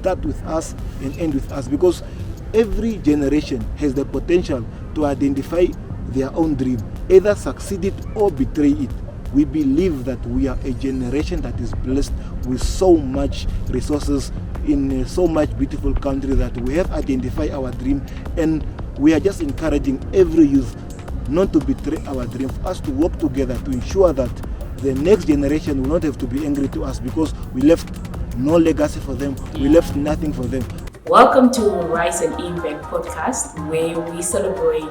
start with us and end with us, because every generation has the potential to identify their own dream, either succeed it or betray it. We believe that we are a generation that is blessed with so much resources in so much beautiful country, that we have identified our dream, and we are just encouraging every youth not to betray our dream, for us to work together to ensure that the next generation will not have to be angry to us because we left no legacy for them, we left nothing for them. Welcome to Rise and Impact podcast, where we celebrate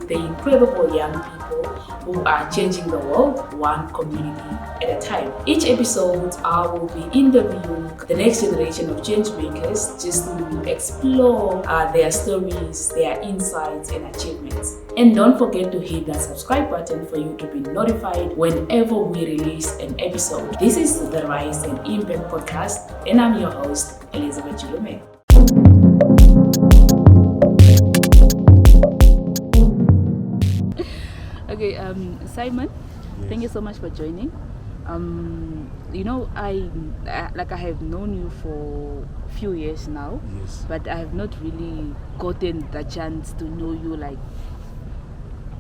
the incredible young people who are changing the world one community at a time. Each episode, I will be interviewing the next generation of change makers just to explore their stories, their insights and achievements. And don't forget to hit that subscribe button for you to be notified whenever we release an episode. This is the Rise and Impact podcast, and I'm your host, Elizabeth Djuulume. Okay, Simon, thank you so much for joining. I have known you for a few years now, but I have not really gotten the chance to know you like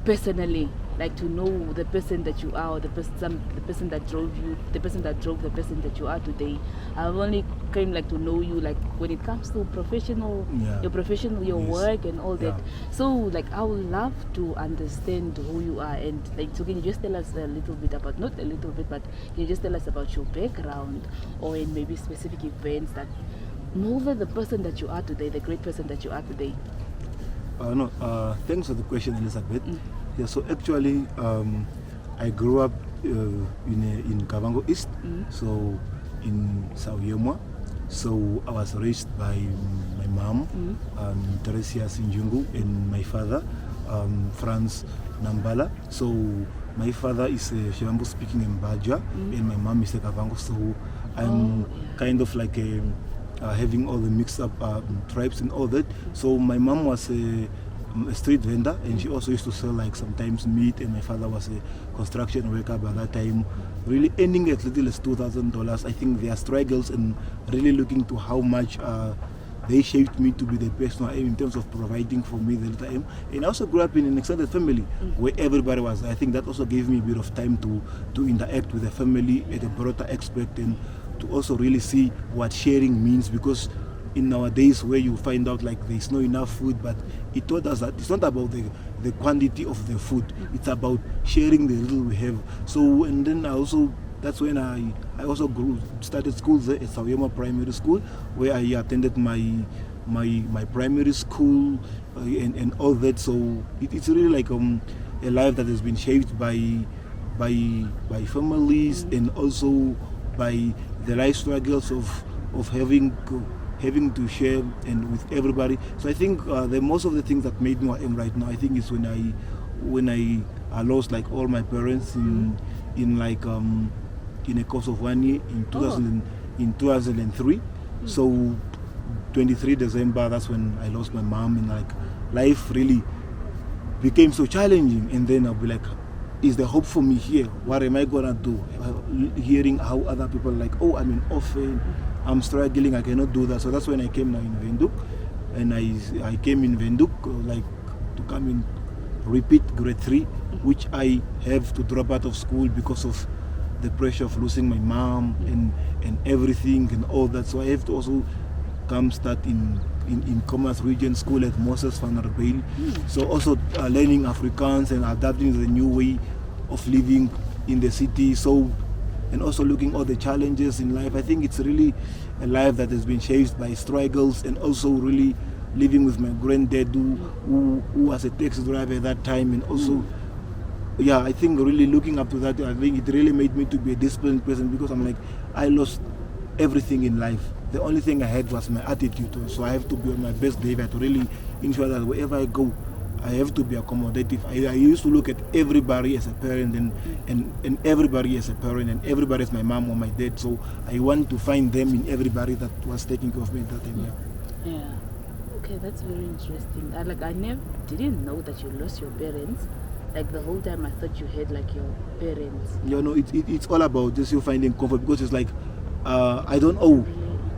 personally, like to know the person that you are, or the person that drove you, the person that drove the person that you are today. I've only came like to know you like when it comes to your work and all that. So like I would love to understand who you are, and like so can you just tell us a little bit about, not a little bit, but can you just tell us about your background or in maybe specific events that molded the person that you are today, the great person that you are today? Thanks for the question, Elizabeth. Yeah, so actually, I grew up in Kavango East, so in Sauyemwa. So I was raised by my mom, Teresia Sinjungu, and my father, Franz Nambala. So my father is a Shivambu speaking in Baja, and my mom is a Kavango. So I'm kind of like having all the mixed up tribes and all that. So my mom was a street vendor, and she also used to sell like sometimes meat, and my father was a construction worker by that time, really earning as little as $2,000. I think their struggles and really looking to how much they shaped me to be the person I am in terms of providing for me the time. And I also grew up in an extended family where everybody was. I think that also gave me a bit of time to interact with the family at a broader aspect, and to also really see what sharing means, because in nowadays where you find out like there's not enough food, but it taught us that it's not about the quantity of the food, it's about sharing the little we have. So, and then that's when I also started school there at Sauyemwa Primary School, where I attended my primary school and all that. So it's really like a life that has been shaped by families, and also by the life struggles of having to share and with everybody. So I think the most of the things that made me what I am right now, I think is when I lost like all my parents in a course of 1 year in 2003. So 23 December, that's when I lost my mom, and like life really became so challenging. And then I'll be like, is there hope for me here? What am I gonna do? Hearing how other people are like, oh, I'm in orphan, I'm struggling, I cannot do that. So that's when I came now in Windhoek, and I came in Windhoek like to come in repeat grade 3, which I have to drop out of school because of the pressure of losing my mom and everything and all that. So I have to also come start in Commerce Region School at Moses van der Bijl. So also learning Afrikaans and adapting to the new way of living in the city. So, and also looking at all the challenges in life. I think it's really a life that has been shaped by struggles, and also really living with my granddad who was a taxi driver at that time, and also I think really looking up to that, I think it really made me to be a disciplined person, because I'm like, I lost everything in life. The only thing I had was my attitude, so I have to be on my best behavior to really ensure that wherever I go, I have to be accommodative. I used to look at everybody as a parent, and everybody as a parent, and everybody as my mom or my dad. So I want to find them in everybody that was taking care of me at that time. Yeah. Okay, that's very interesting. I didn't know that you lost your parents. Like the whole time I thought you had like your parents. It's all about just you finding comfort, because it's like I don't owe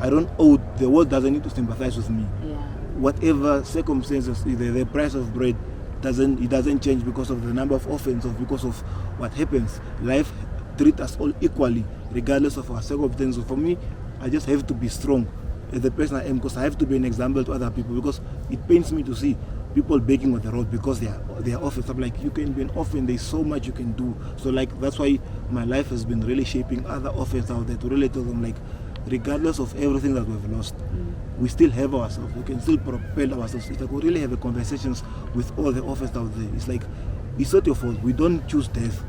I don't owe, the world doesn't need to sympathize with me. Yeah. Whatever circumstances, the price of bread doesn't change because of the number of orphans or because of what happens. Life treats us all equally, regardless of our circumstances. For me, I just have to be strong as the person I am, because I have to be an example to other people, because it pains me to see people begging on the road because they are orphans. I'm like, you can be an orphan, there's so much you can do. So like, that's why my life has been really shaping other orphans out there, to really tell them, like, regardless of everything that we've lost, we still have ourselves. We can still propel ourselves. It's like we really have conversations with all the orphans out there. It's like, it's not your fault. We don't choose death.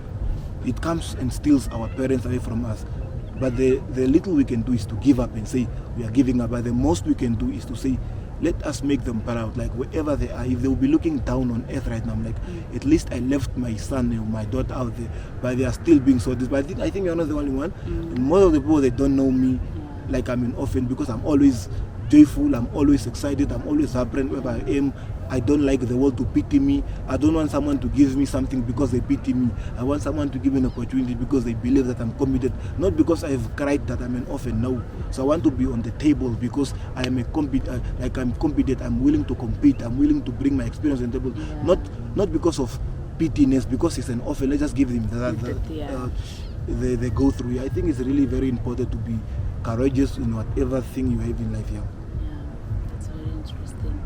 It comes and steals our parents away from us. But the little we can do is to give up and say we are giving up. But the most we can do is to say, let us make them proud. Like, wherever they are, if they will be looking down on earth right now, I'm like, at least I left my son and my daughter out there, but they are still being so this. But I think you're not the only one. And most of the people, they don't know me like I'm an orphan, because I'm always joyful, I'm always excited, I'm always vibrant wherever I am. I don't like the world to pity me. I don't want someone to give me something because they pity me. I want someone to give me an opportunity because they believe that I'm committed, not because I've cried that I'm an orphan. No. So I want to be on the table because I am I'm competent. I'm willing to compete. I'm willing to bring my experience on the table. Not because of pityness, because it's an orphan. Let's just give them they go through. I think it's really very important to be courageous in whatever thing you have in life. Yeah, that's very interesting.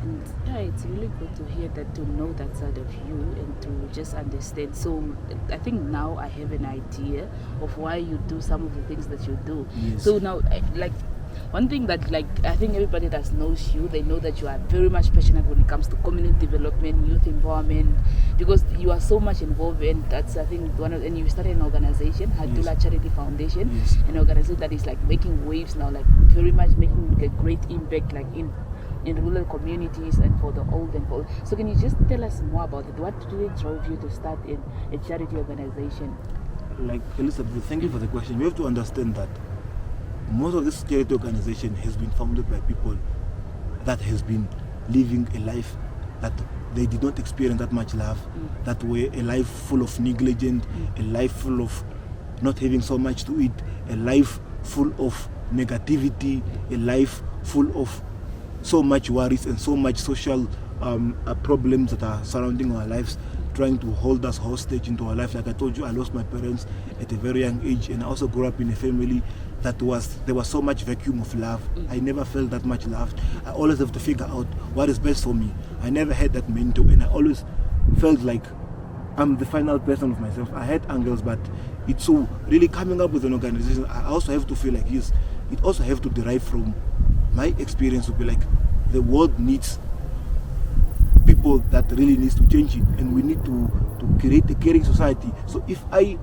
And yeah, it's really good to hear that, to know that side of you and to just understand. So I think now I have an idea of why you do some of the things that you do. Yes. So now, like, one thing that, like, I think everybody that knows you, they know that you are very much passionate when it comes to community development, youth empowerment, because you are so much involved, and that's, I think, and you started an organization, Hadula Charity Foundation, an organization that is like making waves now, like very much making a great impact, like in rural communities and for the old and for. So can you just tell us more about it? What really drove you to start a charity organization? Like, Elizabeth, thank you for the question. You have to understand that most of this charity organization has been founded by people that has been living a life that they did not experience that much love, that were a life full of negligence, a life full of not having so much to eat, a life full of negativity, a life full of so much worries and so much social problems that are surrounding our lives, trying to hold us hostage into our life. Like I told you, I lost my parents at a very young age, and I also grew up in a family that there was so much vacuum of love. I never felt that much loved. I always have to figure out what is best for me. I never had that mentor, and I always felt like I'm the final person of myself. I had angles, but it's so really coming up with an organization. I also have to feel like, yes, it also have to derive from my experience to be like, the world needs people that really needs to change it, and we need to create a caring society. So if I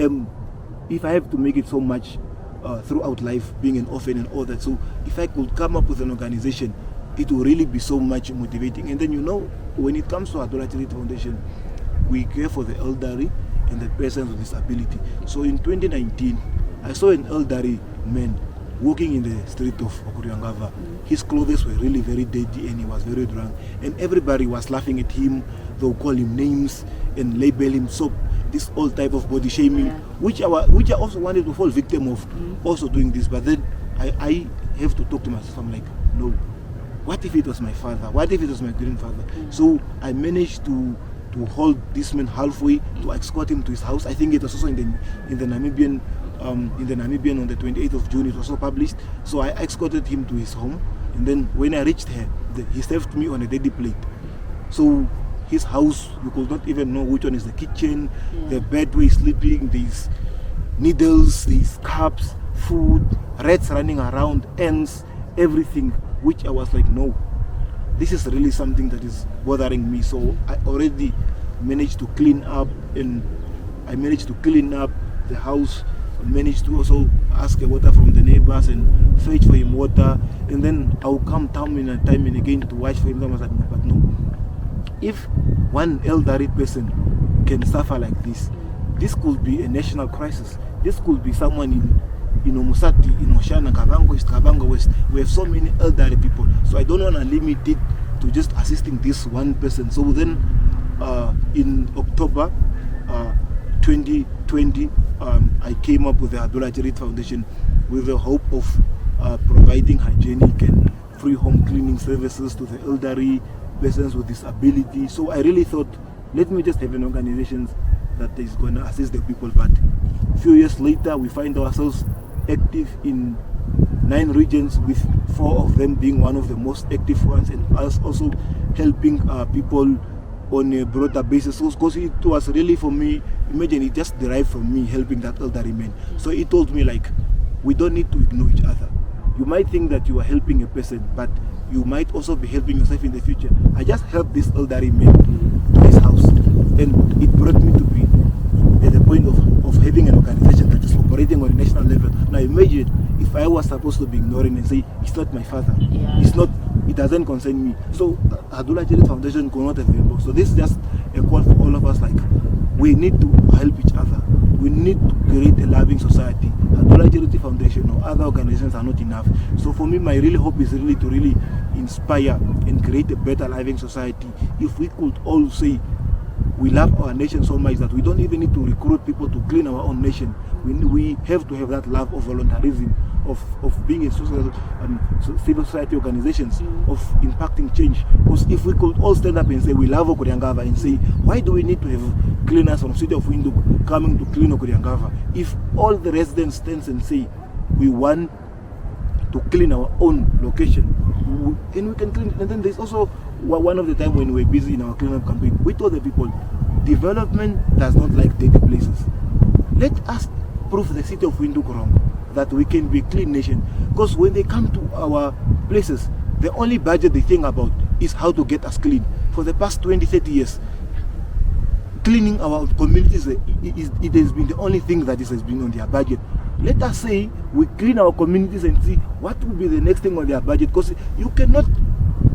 have to make it so much throughout life, being an orphan and all that, so if I could come up with an organization, it will really be so much motivating. And then, when it comes to Hadula Charity Foundation, we care for the elderly and the persons with disability. So in 2019, I saw an elderly man walking in the street of Okuriangava. His clothes were really very dirty and he was very drunk, and everybody was laughing at him. They would call him names and label him so this all type of body shaming, which I also wanted to fall victim of, also doing this. But then I have to talk to myself. I'm like, no, what if it was my father? What if it was my grandfather? So I managed to hold this man halfway, to escort him to his house. I think it was also in the Namibian on the 28th of June, it was also published. So I escorted him to his home, and then when I reached here, he served me on a dirty plate. So his house, you could not even know which one is the kitchen, the bed where he's sleeping, these needles, these cups, food, rats running around, ants, everything, which I was like, no, this is really something that is bothering me. So I already managed to clean up, and I managed to clean up the house. I managed to also ask water from the neighbors and fetch for him water, and then I'll come time and again to watch for him. I was like, no, but no. If one elderly person can suffer like this could be a national crisis. This could be someone in Musati, in Oshana, Kavango West. We have so many elderly people. So I don't want to limit it to just assisting this one person. So then in October 2020, I came up with the Hadula Charity Foundation, with the hope of providing hygienic and free home cleaning services to the elderly, persons with disability. So I really thought, let me just have an organization that is going to assist the people. But a few years later, we find ourselves active in 9 regions, with 4 of them being one of the most active ones, and us also helping people on a broader basis. Because it was really, for me, imagine it just derived from me helping that elderly man. So he told me, like, we don't need to ignore each other. You might think that you are helping a person, but you might also be helping yourself in the future. I just helped this elderly man to his house, and it brought me to be at the point of having an organization that is operating on a national level. Now imagine if I was supposed to be ignoring and say, it's not my father, it doesn't concern me. So Hadula Charity Foundation could not have been involved. So this is just a call for all of us, like, we need to help each other. We need to create a loving society. Hadula Charity Foundation or other organizations are not enough. So for me, my really hope is really to really inspire and create a better living society. If we could all say, we love our nation so much that we don't even need to recruit people to clean our own nation. We have to have that love of voluntarism, of being in social, civil society organizations, of impacting change. Because if we could all stand up and say we love Okuriangava, and say, why do we need to have cleaners from the city of Windhoek coming to clean Okuriangava? If all the residents stand and say we want to clean our own location, and we can clean it. And then there's also one of the time when we were busy in our cleanup campaign, we told the people, development does not like dirty places. Let us prove the city of Windhoek wrong, that we can be a clean nation. Because when they come to our places, the only budget they think about is how to get us clean. For the past 20-30 years, cleaning our communities, it has been the only thing that has been on their budget. Let us say we clean our communities and see what will be the next thing on their budget. Because you cannot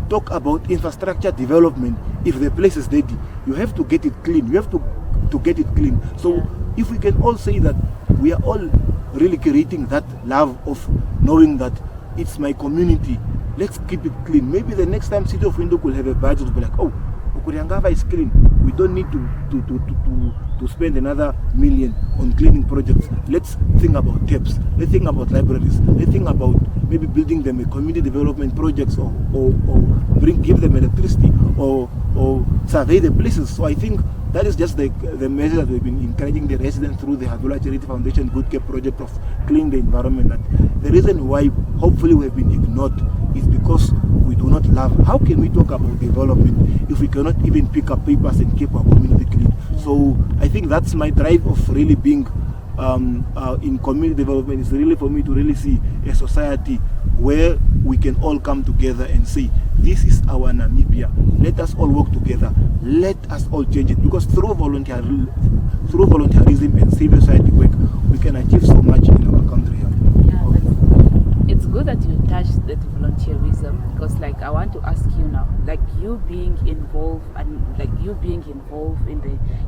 talk about infrastructure development if the place is dirty. You have to get it clean. You have to get it clean. So if we can all say that we are all really creating that love of knowing that it's my community, let's keep it clean. Maybe the next time City of Windhoek will have a budget to be like, oh, Okuriangava is clean. We don't need to spend another $1 million on cleaning projects. Let's think about taps. Let's think about libraries. Let's think about maybe building them a community development projects, or give them electricity, or survey the places. So I think that is just the measure that we've been encouraging the residents through the Hadula Charity Foundation Good Care project of cleaning the environment. That the reason why hopefully we have been ignored is because we do not love. How can we talk about development if we cannot even pick up papers and keep our community clean? So I think that's my drive of really being in community development, is really for me to really see a society where we can all come together and say, this is our Namibia. Let us all work together. Let us all change it. Because through volunteerism and civil society work, we can achieve so much in our country. It's good that you touched that volunteerism, because like I want to ask you now, like you being involved in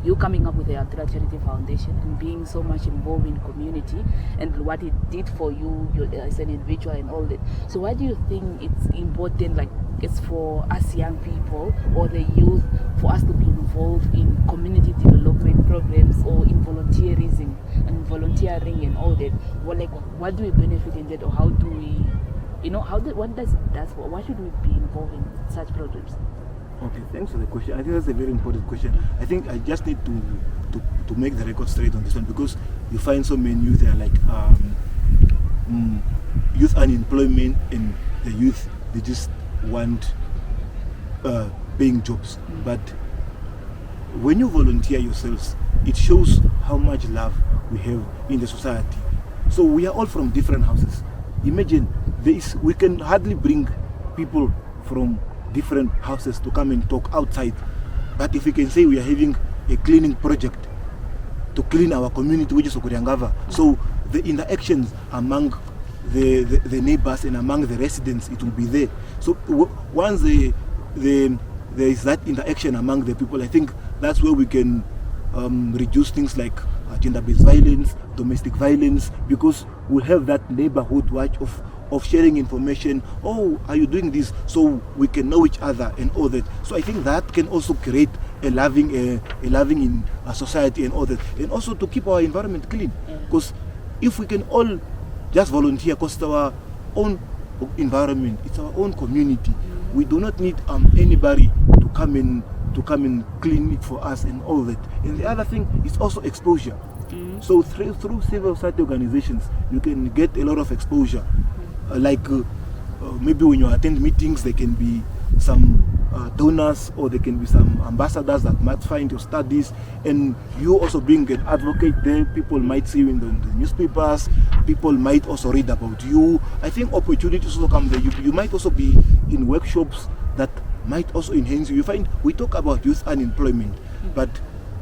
you coming up with the Hadula Charity Foundation and being so much involved in community and what it did for you as an individual and all that. So why do you think it's important, like it's for us young people or the youth, for us to be involved in community development programs or in volunteerism and volunteering and all that? What do we benefit in that, or how do we, why should we be involved in such programs? Okay, thanks for the question. I think that's a very important question. I think I just need to make the record straight on this one, because you find so many youth there, like youth unemployment, and the youth, they just want paying jobs. But when you volunteer yourselves, it shows how much love we have in the society. So we are all from different houses. Imagine we can hardly bring people from different houses to come and talk outside. But if we can say we are having a cleaning project to clean our community, which is Okuriangava, so the interactions among the neighbors and among the residents, it will be there. So once there is that interaction among the people, I think that's where we can reduce things like gender-based violence, domestic violence, because we'll have that neighborhood watch of sharing information. Oh, are you doing this? So we can know each other and all that. So I think that can also create a loving in a society and all that, and also to keep our environment clean. Because if we can all just volunteer because it's our own environment, it's our own community. We do not need anybody to come and clean it for us and all that. And the other thing is also exposure. So through civil society organizations, you can get a lot of exposure. Maybe when you attend meetings, there can be some donors, or there can be some ambassadors that might find your studies, and you also being an advocate there, people might see you in the newspapers, people might also read about you. I think opportunities also come there. You might also be in workshops that might also enhance you. You find we talk about youth unemployment, but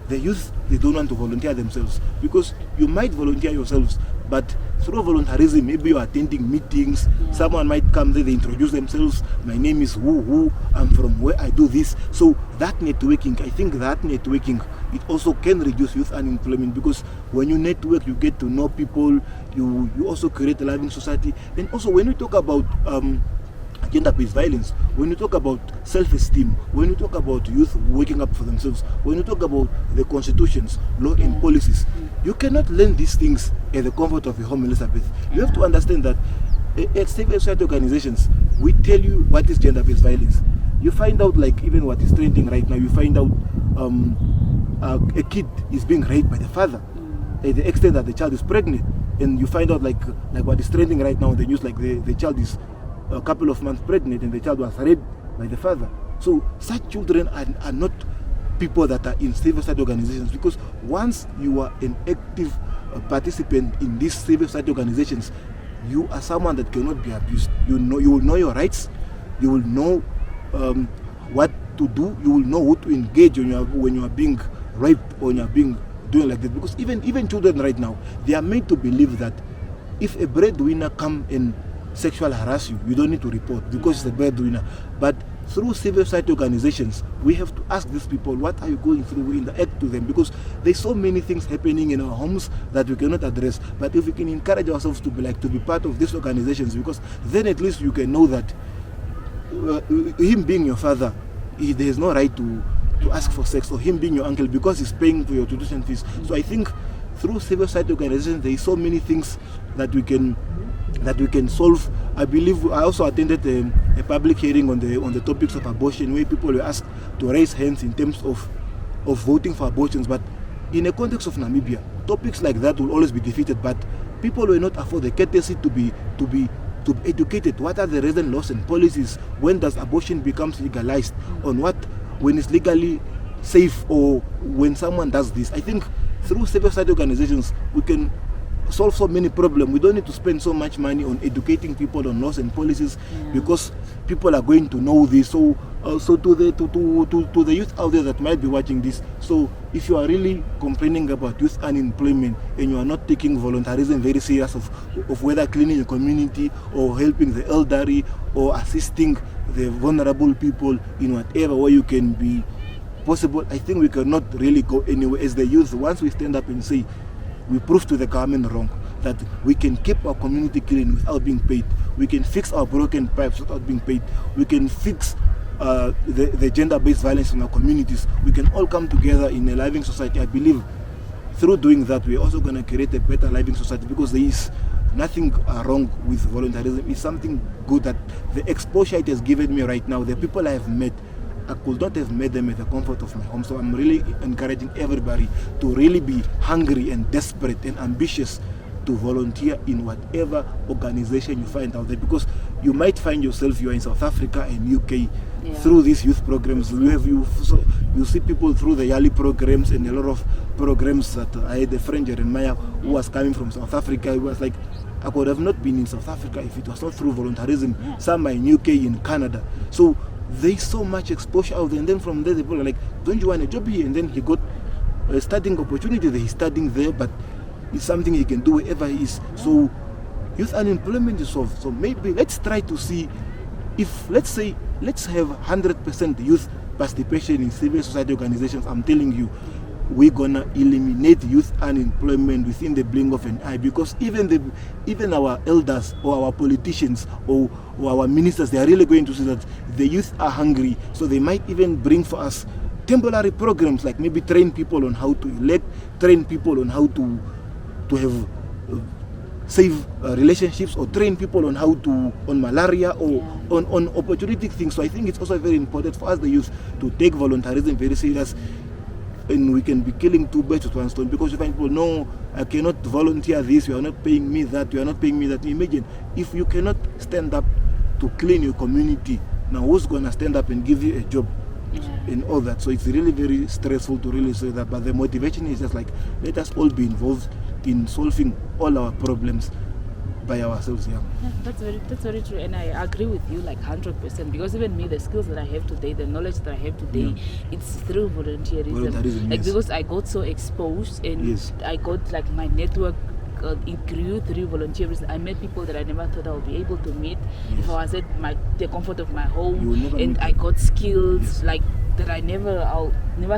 the youth, they don't want to volunteer themselves, because you might volunteer yourselves, but through voluntarism, maybe you're attending meetings, someone might come there, they introduce themselves, my name is who, I'm from where, I do this. So that networking, I think that networking, it also can reduce youth unemployment, because when you network, you get to know people, you also create a living society. And also when we talk about gender-based violence, when you talk about self-esteem, when you talk about youth waking up for themselves, when you talk about the constitutions, law and policies, you cannot learn these things at the comfort of your home, Elizabeth. You have to understand that at civil society organizations, we tell you what is gender-based violence. You find out, like even what is trending right now, you find out a kid is being raped by the father, at the extent that the child is pregnant. And you find out like what is trending right now in the news, like the child is a couple of months pregnant and the child was raped by the father. So such children are not people that are in civil society organizations, because once you are an active participant in these civil society organizations, you are someone that cannot be abused. You will know your rights, you will know what to do, you will know who to engage when you are being raped or when you are being doing like that. Because even children right now, they are made to believe that if a breadwinner come and sexual harass you, you don't need to report because it's a breadwinner. But through civil society organizations, we have to ask these people, what are you going through? We interact to them, because there's so many things happening in our homes that we cannot address. But if we can encourage ourselves to be part of these organizations, because then at least you can know that him being your father, there is no right to ask for sex, or him being your uncle because he's paying for your tuition fees. So I think through civil society organizations, there is so many things that we can solve. I believe I also attended a public hearing on the topics of abortion, where people were asked to raise hands in terms of voting for abortions. But in the context of Namibia, topics like that will always be defeated. But people will not afford the courtesy to be educated. What are the reasons, laws and policies? When does abortion becomes legalized? On what, when it's legally safe, or when someone does this? I think through civil society organizations, we can solve so many problems. We don't need to spend so much money on educating people on laws and policies, because people are going to know this. So to the youth out there that might be watching this, so if you are really complaining about youth unemployment and you are not taking voluntarism very serious of whether cleaning your community or helping the elderly or assisting the vulnerable people in whatever way you can be possible, I think we cannot really go anywhere as the youth. Once we stand up and say, we prove to the government wrong, that we can keep our community clean without being paid, we can fix our broken pipes without being paid, we can fix the gender-based violence in our communities, we can all come together in a living society. I believe through doing that, we're also going to create a better living society, because there is nothing wrong with voluntarism. It's something good that the exposure it has given me right now, the people I have met, I could not have met them at the comfort of my home. So I'm really encouraging everybody to really be hungry and desperate and ambitious to volunteer in whatever organization you find out there, because you might find yourself, you are in South Africa and UK through these youth programs. You see people through the Yali programs and a lot of programs that I had a friend, Jeremiah, who was coming from South Africa. He was like, I could have not been in South Africa if it was not through voluntarism. Some are in UK, in Canada. So there's so much exposure out there, and then from there the people are like, don't you want a job here? And then he got a studying opportunity there. He's studying there, but it's something he can do wherever he is. So youth unemployment is solved. So maybe let's try to see if, let's have 100% youth participation in civil society organizations. I'm telling you, we're gonna eliminate youth unemployment within the blink of an eye, because even our elders or our politicians or our ministers, they are really going to see that the youth are hungry. So they might even bring for us temporary programs, like maybe train people on how to elect, train people on how to have save relationships or train people on how to, on malaria or on opportunistic things. So I think it's also very important for us, the youth, to take voluntarism very serious, and we can be killing two birds with one stone, because you find people, no, I cannot volunteer this, you are not paying me that, you are not paying me that. Imagine if you cannot stand up to clean your community, now who's going to stand up and give you a job and all that? So it's really very stressful to really say that, but the motivation is just like, let us all be involved in solving all our problems by ourselves. That's very true, and I agree with you like 100%, because even me, the skills that I have today, the knowledge that I have today, it's through volunteerism. Like because I got so exposed, and I got like my network, it grew through volunteerism. I met people that I never thought I would be able to meet if I was at the comfort of my home, and I got skills like that I never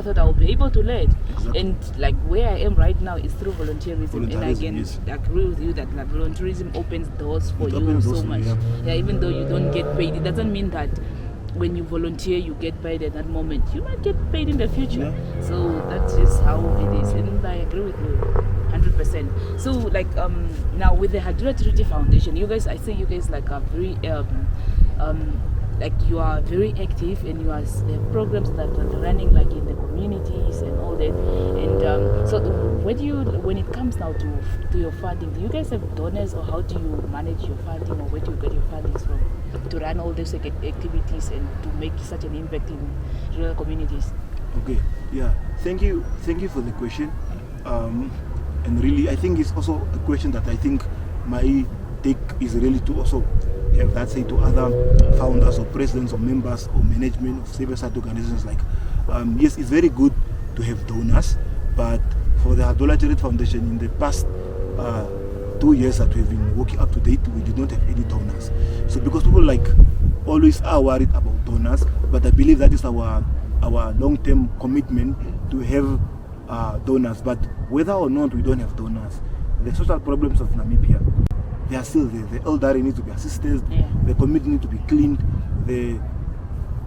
thought I would be able to learn. And like where I am right now is through volunteerism. And I can agree with you that like, volunteerism opens doors for you so much. Even though you don't get paid, it doesn't mean that when you volunteer you get paid at that moment. You might get paid in the future. So that's just how it is, and I agree with you 100%. So like now with the Hadula Charity Foundation, you guys, I think you guys like are very like you are very active, and you are the programs that are running like in the communities and all that. And so when it comes now to your funding, do you guys have donors, or how do you manage your funding, or where do you get your fundings from to run all these activities and to make such an impact in rural communities? Okay, thank you for the question. And really, I think it's also a question that I think my take is really to also have that say to other founders or presidents or members or management of civil society organizations, like yes, it's very good to have donors, but for the Hadula Charity Foundation, in the past 2 years that we've been working up to date, we did not have any donors. So because people like always are worried about donors, but I believe that is our long-term commitment to have donors. But whether or not we don't have donors, the social problems of Namibia, they are still there. The elderly need to be assisted, the community need to be cleaned, the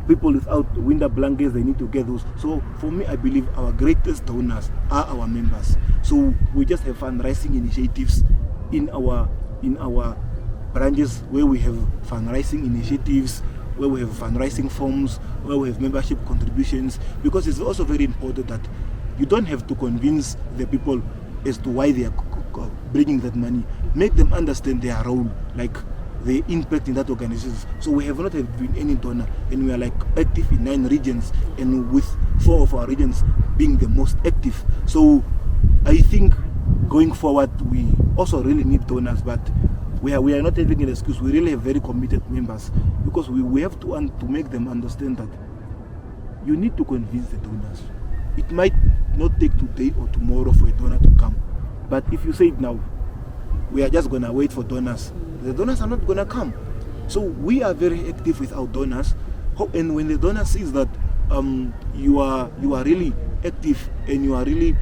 people without winter blankets, they need to get those. So for me, I believe our greatest donors are our members. So we just have fundraising initiatives in our branches, where we have fundraising initiatives, where we have fundraising forms, where we have membership contributions, because it's also very important that you don't have to convince the people as to why they are bringing that money. Make them understand their role, like the impact in that organization. So we have not been any donor, and we are like active in 9 regions, and with 4 of our regions being the most active. So I think going forward we also really need donors, but we are not having an excuse. We really have very committed members, because we have to make them understand that you need to convince the donors. It might not take today or tomorrow for a donor to come, but if you say it now, we are just going to wait for donors, the donors are not going to come. So we are very active with our donors, and when the donor sees that you are really active, and you are really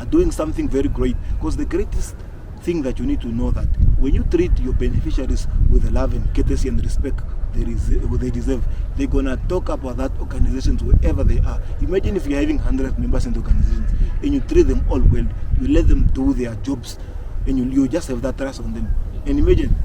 doing something very great, because the greatest thing that you need to know, that when you treat your beneficiaries with the love and courtesy and respect they deserve, they're gonna talk about that organizations wherever they are. Imagine if you're having 100 members in the organizations, and you treat them all well, you let them do their jobs, and you just have that trust on them. And imagine,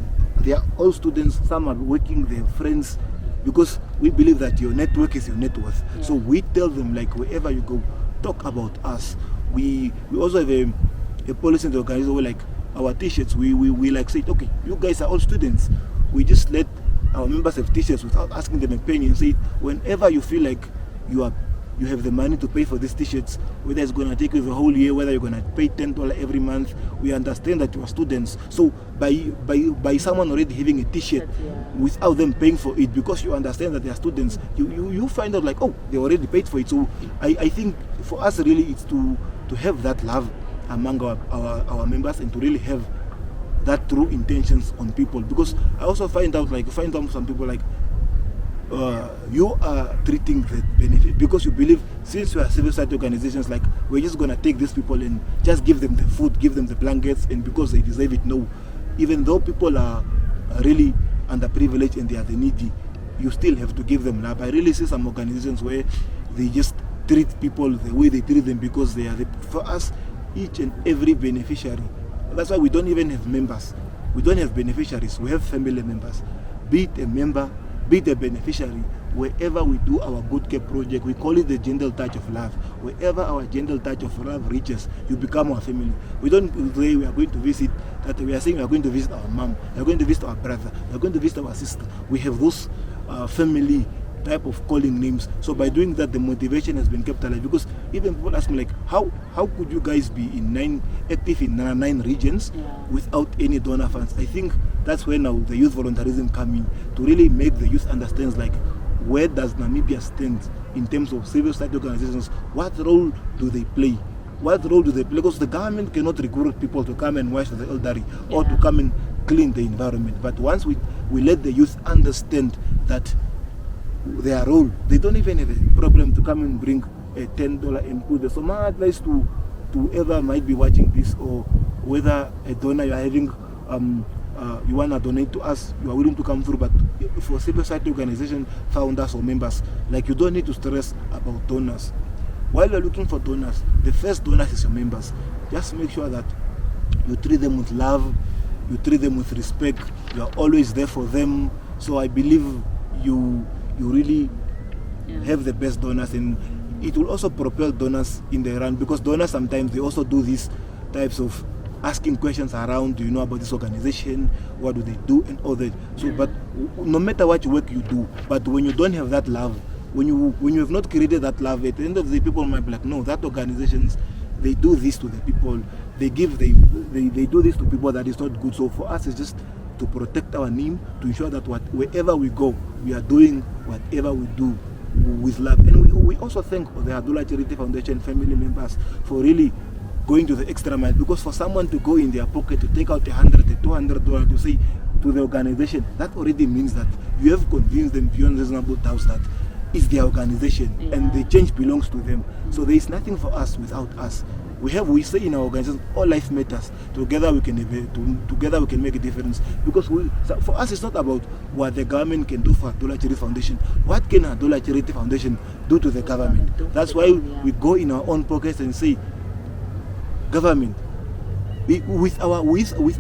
they are all students, some are working, they have friends, because we believe that your network is your net worth. So we tell them, like, wherever you go, talk about us. We also have a policy in the organization where, like, our t-shirts, we like say, okay, you guys are all students, we just let our members have t-shirts without asking them a penny, and say, whenever you feel like you have the money to pay for these t-shirts, whether it's going to take you the whole year, whether you're going to pay $10 every month, we understand that you are students. So by someone already having a t-shirt without them paying for it, because you understand that they are students, you find out like, oh, they already paid for it. So I think for us really it's to have that love among our members, and to really have that true intentions on people. Because I also find out some people like, you are treating the benefit because you believe, since we are civil society organizations, like, we're just going to take these people and just give them the food, give them the blankets, and because they deserve it. No, even though people are really underprivileged and they are the needy, you still have to give them love. I really see some organizations where they just treat people the way they treat them, because they are for us, each and every beneficiary That's why we don't even have members. We don't have beneficiaries. We have family members. Be it a member, be it a beneficiary, wherever we do our good care project, we call it the gentle touch of love. Wherever our gentle touch of love reaches, you become our family. We don't say we are going to visit, that we are saying we are going to visit our mom, we are going to visit our brother, we are going to visit our sister. We have those family type of calling names. So by doing that, the motivation has been kept alive. Because even people ask me like, how could you guys be active in 9 regions without any donor funds? I think that's where now the youth volunteerism come in, to really make the youth understand like, where does Namibia stand in terms of civil society organizations? What role do they play? What role do they play? Because the government cannot recruit people to come and wash the elderly or to come and clean the environment. But once we let the youth understand that their role, they don't even have a problem to come and bring a $10 and put there. So my advice to whoever might be watching this, or whether a donor you are having, you want to donate to us, you are willing to come through. But for civil society organization founders or members, like, you don't need to stress about donors. While you're looking for donors, the first donors is your members. Just make sure that you treat them with love, you treat them with respect, you are always there for them. So I believe you really have the best donors, and it will also propel donors in the run, because donors sometimes they also do these types of asking questions around, do you know about this organization, what do they do, and all that. So but no matter what work you do, but when you don't have that love, when you have not created that love, at the end of the day, people might be like, no, that organizations, they do this to the people, they do this to people that is not good. So for us, it's just to protect our name, to ensure that wherever we go, we are doing whatever we do with love. And we also thank the Hadula Charity Foundation family members for really going to the extra mile, because for someone to go in their pocket to take out $100, $200 to say to the organization, that already means that you have convinced them beyond reasonable doubt that it's their organization and the change belongs to them. So there is nothing for us without us. We say in our organization, all life matters. Together we can make a difference. Because for us, it's not about what the government can do for Hadula Charity Foundation. What can Hadula Charity Foundation do to the government? That's why we go in our own pockets and say, government, with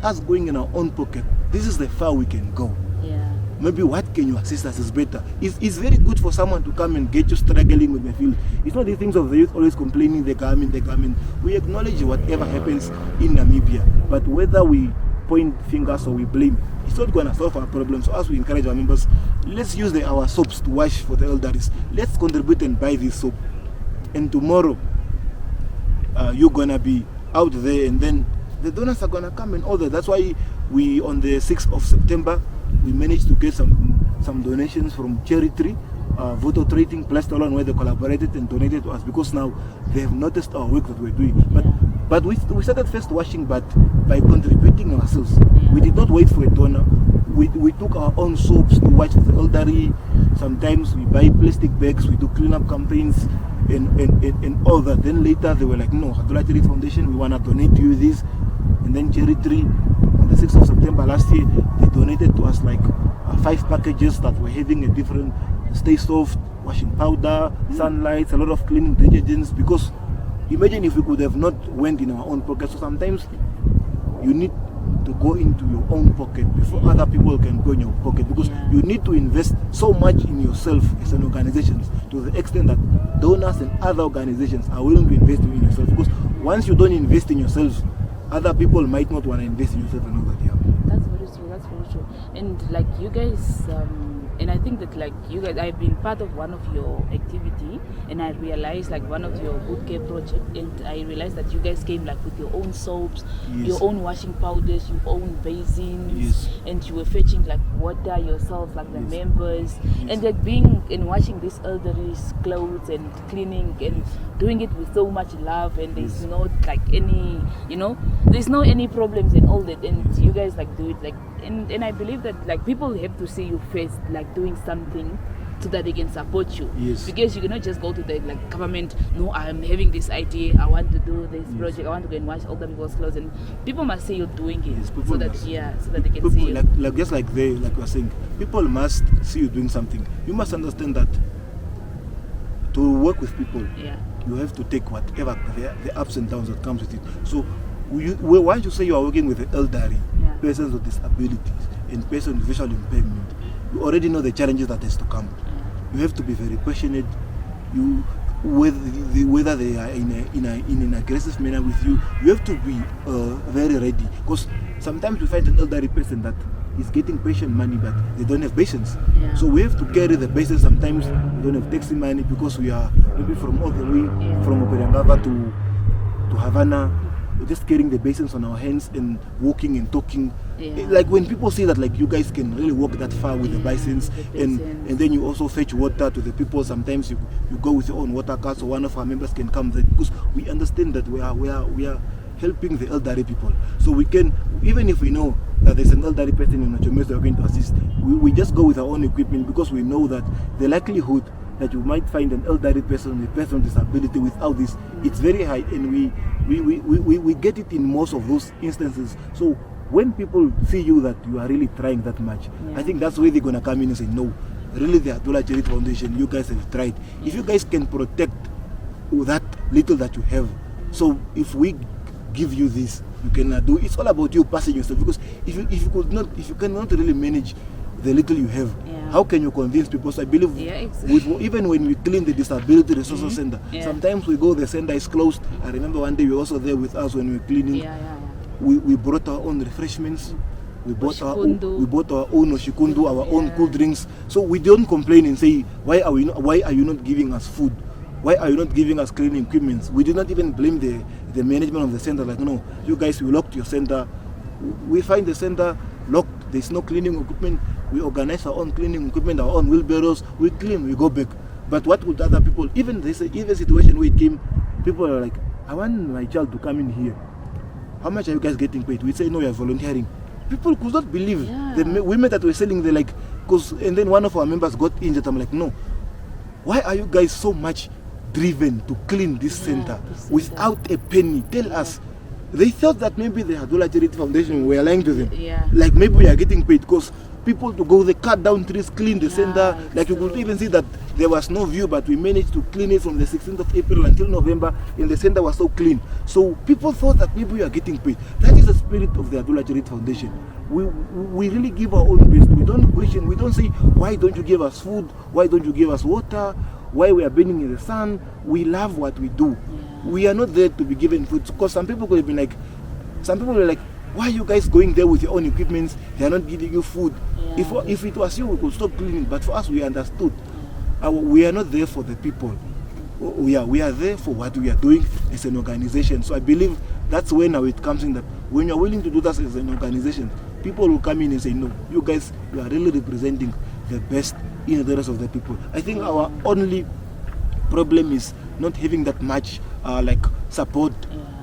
us going in our own pocket, this is the far we can go. Maybe what can you assist us is better. It's very good for someone to come and get you struggling with the field. It's not the things of the youth always complaining, the government. We acknowledge whatever happens in Namibia, but whether we point fingers or we blame, it's not going to solve our problems. So as we encourage our members, let's use our soaps to wash for the elderlies. Let's contribute and buy this soap. And tomorrow, you're going to be out there, and then the donors are going to come and all that. That's why we, on the 6th of September, we managed to get some donations from Charity, Voto Trading, Plastalon, where they collaborated and donated to us, because now they have noticed our work that we're doing. But we started first washing, but by contributing ourselves. We did not wait for a donor. We took our own soaps to wash the elderly. Sometimes we buy plastic bags, we do cleanup campaigns and all that. Then later they were like, no, Hadula Charity Foundation, we want to donate to you this. And then Charity, on the 6th of September last year, they donated to us like 5 packages that were having a different Stay Soft, washing powder, sunlights, a lot of cleaning detergents. Because imagine if we could have not went in our own pocket. So sometimes you need to go into your own pocket before other people can go in your pocket, because you need to invest so much in yourself as an organization, to the extent that donors and other organizations are willing to invest in yourself. Because once you don't invest in yourself, other people might not want to invest in yourself and all that. That's very true. And like you guys, and I think that like you guys, I've been part of one of your activity, and I realized like one of your good care project, and I realized that you guys came like with your own soaps, your own washing powders, your own basins, and you were fetching like water yourself, like the members, and like being and washing these elderly's clothes and cleaning and doing it with so much love, and there's not like any, there's no any problems and all that, and you guys like do it like, and I believe that like people have to see you first like doing something so that they can support you, because you cannot just go to the like government, no, I'm having this idea, I want to do this project, I want to go and wash older people's clothes, and people must see you doing it, so that they can people, see you. Like just like we are saying, people must see you doing something. You must understand that to work with people, you have to take whatever the ups and downs that comes with it. So once you say you are working with the elderly, persons with disabilities, and persons with visual impairment, you already know the challenges that has to come. You have to be very passionate. Whether they are in an aggressive manner with you, you have to be very ready. Because sometimes you find an elderly person that is getting patient money, but they don't have patience. So we have to carry the patience. Sometimes we don't have taxi money because we are maybe from all the way from Operangava to Havana. We're just carrying the basins on our hands and walking and talking. Like when people say that, like, you guys can really walk that far with the bisons, and then you also fetch water to the people. Sometimes you go with your own water cars, so one of our members can come there, because we understand that we are helping the elderly people. So we can, even if we know that there's an elderly person in Djuulume we're going to assist, we just go with our own equipment, because we know that the likelihood that you might find an elderly person, a person with disability without this, it's very high, and we get it in most of those instances. So when people see you that you are really trying that much, I think that's where they're gonna come in and say, no, really, the Hadula Charity Foundation, you guys have tried. If you guys can protect that little that you have, so if we give you this, you cannot do. It's all about you passing yourself, because if you cannot really manage the little you have, how can you convince people? So I believe even when we clean the disability resource center, sometimes we go, the center is closed. I remember one day you were also there with us when we were cleaning. We brought our own refreshments. We bought our own oshikundu, our own cool drinks. So we don't complain and say, why are you not giving us food? Why are you not giving us cleaning equipment? We did not even blame the management of the center. Like, no, you guys, we locked your center. We find the center locked. There's no cleaning equipment. We organize our own cleaning equipment, our own wheelbarrows. We clean, we go back. But what would other people, even a situation where it came, people are like, I want my child to come in here. How much are you guys getting paid? We say, no, we are volunteering. People could not believe. The women that were selling, they're like, and then one of our members got injured. I'm like, no, why are you guys so much driven to clean this center without a penny? Tell us. They thought that maybe the Hadula Charity Foundation were lying to them. Like, maybe we are getting paid, because people to go, they cut down trees, clean the center. Like, you could even see that there was no view, but we managed to clean it from the 16th of April until November, and the center was so clean. So people thought that maybe we are getting paid. That is the spirit of the Hadula Charity Foundation. We really give our own best. We don't question. We don't say, why don't you give us food? Why don't you give us water? Why we are burning in the sun? We love what we do. We are not there to be given food, because some people could have been like, why are you guys going there with your own equipment? They are not giving you food. If it was you, we could stop cleaning. But for us, we understood. We are not there for the people. We are there for what we are doing as an organization. So I believe that's when now it comes in, that when you're willing to do that as an organization, people will come in and say, no, you guys, you are really representing the best in the rest of the people. I think our only problem is not having that much support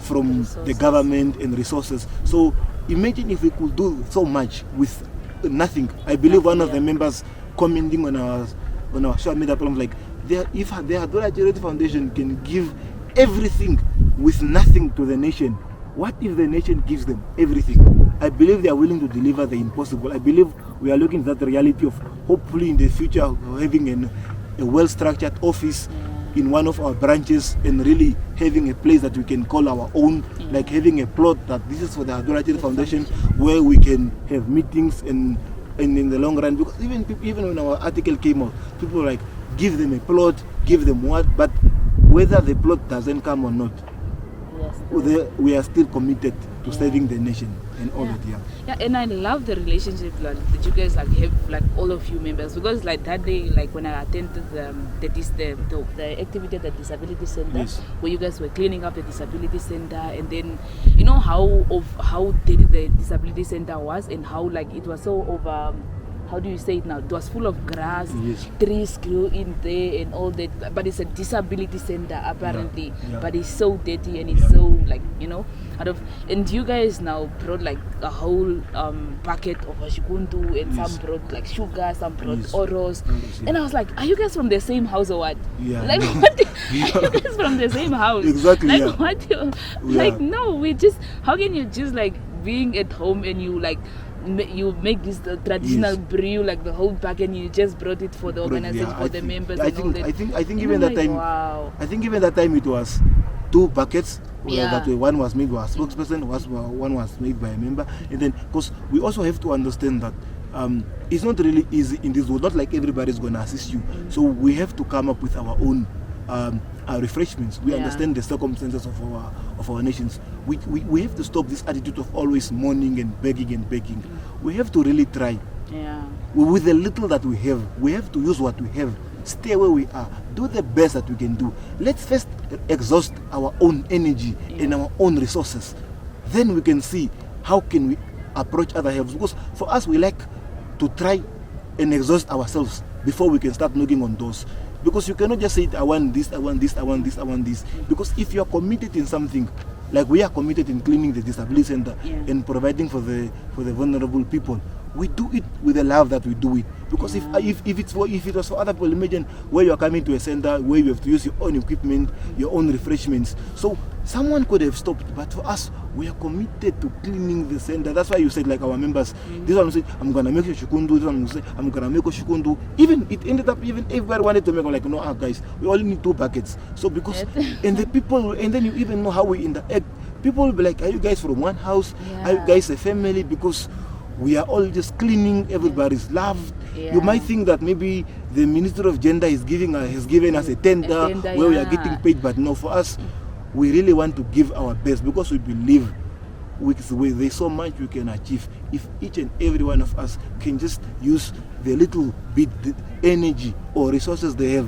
from the government and resources. So imagine if we could do so much with nothing. I believe one of the members commenting on our social media platforms, like, if the Hadula Charity Foundation can give everything with nothing to the nation, what if the nation gives them everything? I believe they are willing to deliver the impossible. I believe we are looking at that reality of hopefully in the future having a well-structured office in one of our branches, and really having a place that we can call our own, like having a plot that this is for the Hadula Charity Foundation, where we can have meetings, and in the long run, because even when our article came out, people were like, give them a plot, give them what, but whether the plot doesn't come or not, we are still committed to saving the nation and all that. And I love the relationship that you guys have, all of you members, because that day, when I attended the activity at the disability center, where you guys were cleaning up the disability center, and then you know how dirty the disability center was, and how it was so over. How do you say it now? It was full of grass, trees grew in there and all that. But it's a disability center apparently. But it's so dirty, and it's so and you guys now brought a whole bucket of ashikundu, and some brought sugar, some brought oros. And I was like, are you guys from the same house or what? What? Are you guys from the same house? Exactly. What? No, we just, how can you just being at home and you you make this traditional brew, the whole pack, and you just brought it for the organization, for the members. I think even that time. Wow. I think even that time it was 2 buckets that way. One was made by a spokesperson, one was made by a member. And then, because we also have to understand that it's not really easy in this world. Not like everybody's going to assist you. So we have to come up with our own our refreshments. We understand the circumstances of our nations. We have to stop this attitude of always mourning and begging. We have to really try. With the little that we have to use what we have. Stay where we are. Do the best that we can do. Let's first exhaust our own energy and our own resources. Then we can see how can we approach other helps. Because for us, we like to try and exhaust ourselves before we can start knocking on doors. Because you cannot just say, I want this, I want this, I want this, I want this. Because if you are committed in something, like we are committed in cleaning the disability center and providing for the vulnerable people, we do it with the love that we do it. Because if it was for other people, imagine where you are coming to a center where you have to use your own equipment, your own refreshments. So someone could have stopped, but for us, we are committed to cleaning the center. That's why you said, like our members, this one will say, I'm gonna make a shukundu, this one will say, I'm gonna make a shukundu. Even it ended up, even everybody wanted to make, like, no, guys, we only need 2 buckets. So because and the people, and then you even know how we interact. People will be like, are you guys from one house? Are you guys a family? Because we are all just cleaning, everybody's loved. You might think that maybe the Minister of Gender has given us a tender where we are getting paid, but no, for us, we really want to give our best because we believe there's so much we can achieve if each and every one of us can just use the little bit the energy or resources they have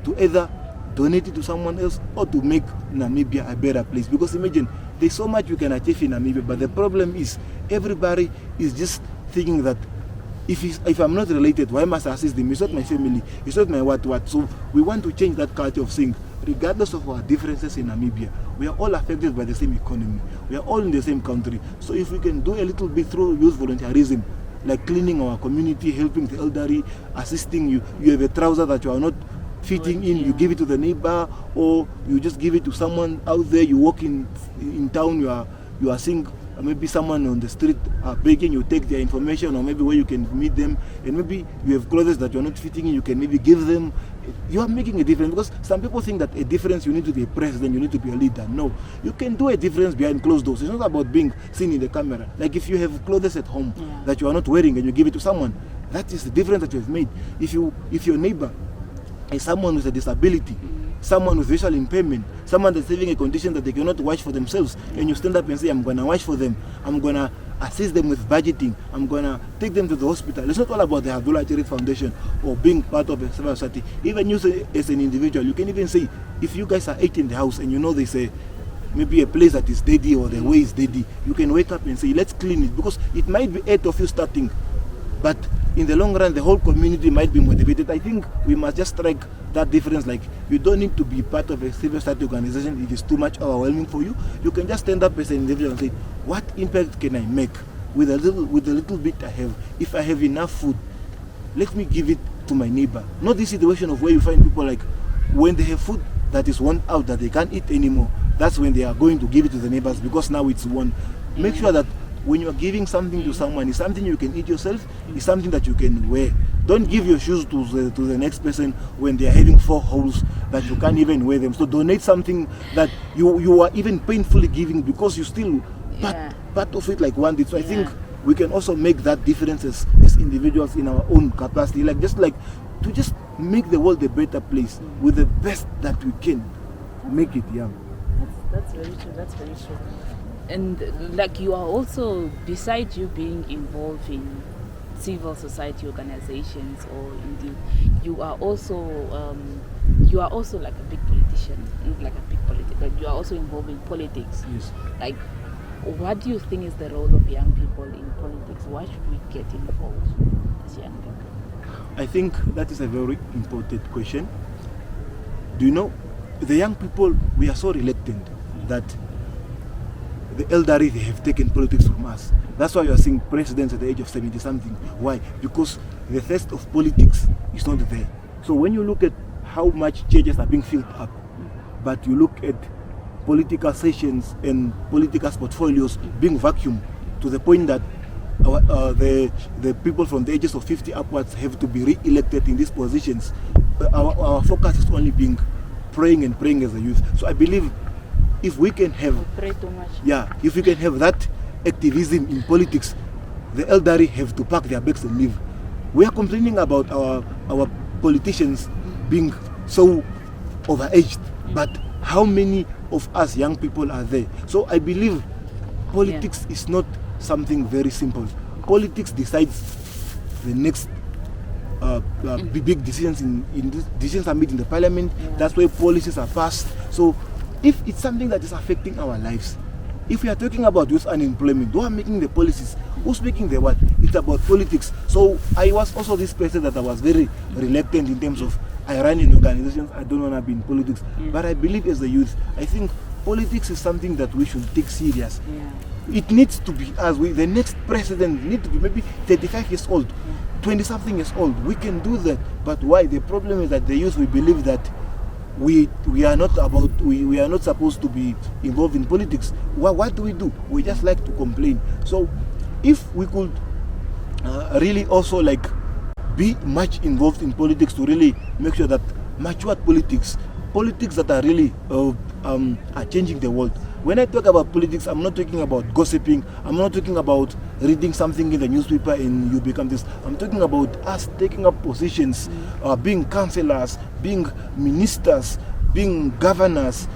to either donate it to someone else or to make Namibia a better place. Because imagine, there's so much we can achieve in Namibia, but the problem is everybody is just thinking that if I'm not related, why must I assist them? It's not my family, it's not my what. So we want to change that culture of saying, regardless of our differences in Namibia, we are all affected by the same economy. We are all in the same country. So if we can do a little bit through youth volunteerism, like cleaning our community, helping the elderly, assisting you have a trouser that you are not fitting in, you give it to the neighbor, or you just give it to someone out there. You walk in town, you are seeing maybe someone on the street begging, you take their information, or maybe where you can meet them, and maybe you have clothes that you are not fitting in, you can maybe give them. You are making a difference. Because some people think that a difference, you need to be a president, you need to be a leader. No, you can do a difference behind closed doors. It's not about being seen in the camera. Like if you have clothes at home that you are not wearing and you give it to someone, that is the difference that you have made. If your neighbor is someone with a disability, someone with visual impairment, someone that's having a condition that they cannot watch for themselves, and you stand up and say, I'm going to watch for them, I'm going to assist them with budgeting, I'm going to take them to the hospital. It's not all about the Hadula Charity Foundation or being part of a civil society. Even you say, as an individual, you can even say, if you guys are 8 in the house and you know there's maybe a place that is dirty or the way is dirty, you can wake up and say, let's clean it. Because it might be 8 of you starting, but in the long run, the whole community might be motivated. I think we must just strike that difference. Like, you don't need to be part of a civil society organization if it's too much overwhelming for you. You can just stand up as an individual and say, what impact can I make with the little bit I have? If I have enough food, let me give it to my neighbor. Not this situation of where you find people like, when they have food that is worn out, that they can't eat anymore, that's when they are going to give it to the neighbors because now it's worn. Make sure that when you are giving something to someone, it's something you can eat yourself, it's something that you can wear. Don't give your shoes to the next person when they are having 4 holes that you can't even wear them. So donate something that you are even painfully giving because you still part of it like one did. So I think we can also make that difference as individuals in our own capacity, like just make the world a better place with the best that we can make it. That's very true. That's very true. And like, you are also, besides you being involved in civil society organizations, or indeed you are also like a big politician, not like a big politician, but you are also involved in politics. Yes. Like, what do you think is the role of young people in politics? Why should we get involved as young people? I think that is a very important question. Do you know, the young people, we are so reluctant that the elderly, they have taken politics from us. That's why you are seeing presidents at the age of 70 something. Why? Because the thirst of politics is not there. So when you look at how much churches are being filled up, but you look at political sessions and political portfolios being vacuumed to the point that the people from the ages of 50 upwards have to be re-elected in these positions, our focus is only being praying as a youth. So I believe if we can have, Pray too much. if we can have that activism in politics, the elderly have to pack their bags and leave. We are complaining about our politicians being so overaged, but how many of us young people are there? So I believe politics is not something very simple. Politics decides the next big decisions decisions are made in the parliament. That's where policies are passed. So if it's something that is affecting our lives, if we are talking about youth unemployment, who are making the policies? Who's making the what? It's about politics. So I was also this person that I was very reluctant in terms of I run in organizations, I don't want to be in politics. But I believe as a youth, I think politics is something that we should take serious. It needs to be us. The next president needs to be maybe 35 years old, 20-something years old. We can do that. But why? The problem is that the youth, we believe that we are not supposed to be involved in politics. What do? We just like to complain. So if we could really also like be much involved in politics to really make sure that matured politics that are really are changing the world. When I talk about politics, I'm not talking about gossiping. I'm not talking about reading something in the newspaper and you become this. I'm talking about us taking up positions, being councillors, being ministers, being governors,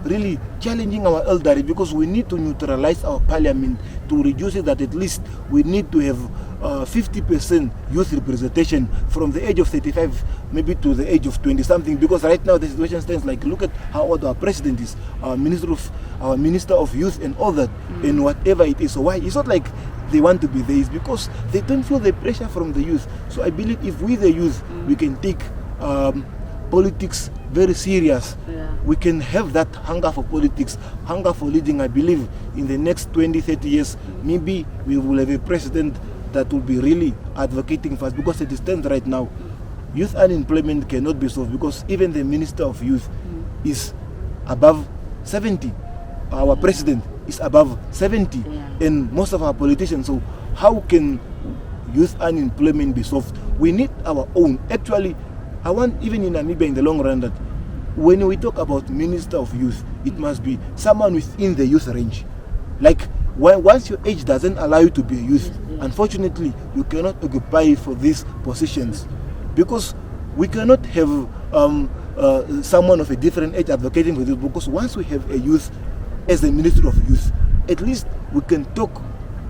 really challenging our elderly, because we need to neutralize our parliament to reduce it, that at least we need to have 50% youth representation from the age of 35 maybe to the age of 20-something, because right now the situation stands like, look at how old our president is, our minister of youth and all that, and whatever it is. So why? It's not like they want to be there, it's because they don't feel the pressure from the youth. So I believe if we the youth, we can take politics very serious. We can have that hunger for politics, hunger for leading. I believe in the next 20-30 years, maybe we will have a president that will be really advocating for us, because it stands right now, youth unemployment cannot be solved because even the minister of youth is above 70. Our president is above 70, and most of our politicians. So how can youth unemployment be solved? We need our own. Actually, I want, even in Namibia in the long run, that when we talk about minister of youth, it must be someone within the youth range. Like once your age doesn't allow you to be a youth, unfortunately, you cannot occupy for these positions, because we cannot have someone of a different age advocating for this. Because once we have a youth as the minister of youth, at least we can talk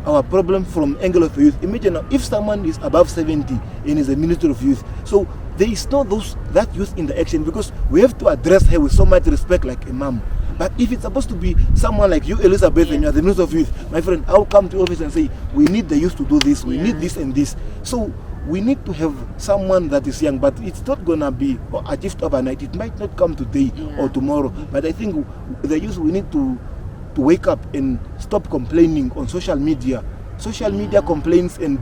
our problem from angle of youth. Imagine now, if someone is above 70 and is a minister of youth, so there is no that youth in the action, because we have to address her with so much respect like a mom. But if it's supposed to be someone like you, Elizabeth, and you are the minister of youth, my friend, I'll come to office and say, we need the youth to do this, we need this and this. So we need to have someone that is young, but it's not going to be achieved overnight. It might not come today or tomorrow. But I think the youth, we need to wake up and stop complaining on social media. Social media complaints and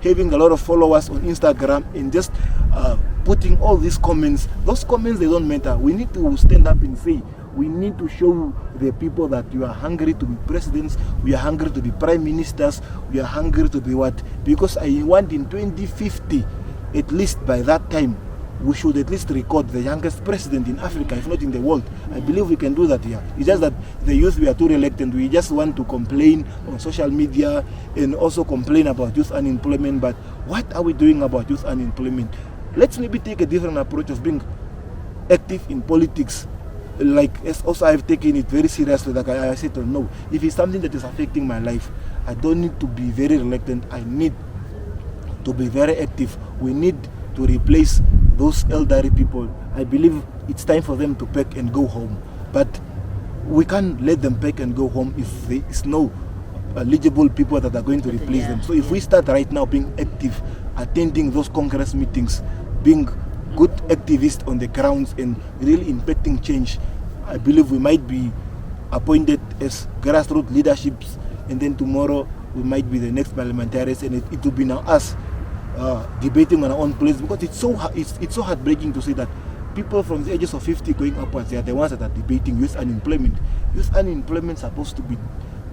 having a lot of followers on Instagram and just putting all these comments. Those comments, they don't matter. We need to stand up and say, we need to show the people that you are hungry to be presidents, we are hungry to be prime ministers, we are hungry to be what? Because I want in 2050, at least by that time, we should at least record the youngest president in Africa, if not in the world. I believe we can do that here. It's just that the youth, we are too reluctant. We just want to complain on social media and also complain about youth unemployment. But what are we doing about youth unemployment? Let's maybe take a different approach of being active in politics. Like, also I've taken it very seriously. Like I said, no, if it's something that is affecting my life, I don't need to be very reluctant. I need to be very active. We need to replace those elderly people. I believe it's time for them to pack and go home. But we can't let them pack and go home if there is no eligible people that are going to replace them. So if we start right now being active, attending those Congress meetings, being good activists on the grounds and really impacting change, I believe we might be appointed as grassroots leaderships, and then tomorrow we might be the next parliamentarians, and it will be now us debating on our own place, because it's so heartbreaking to see that people from the ages of 50 going upwards, they are the ones that are debating youth unemployment. Youth unemployment is supposed to be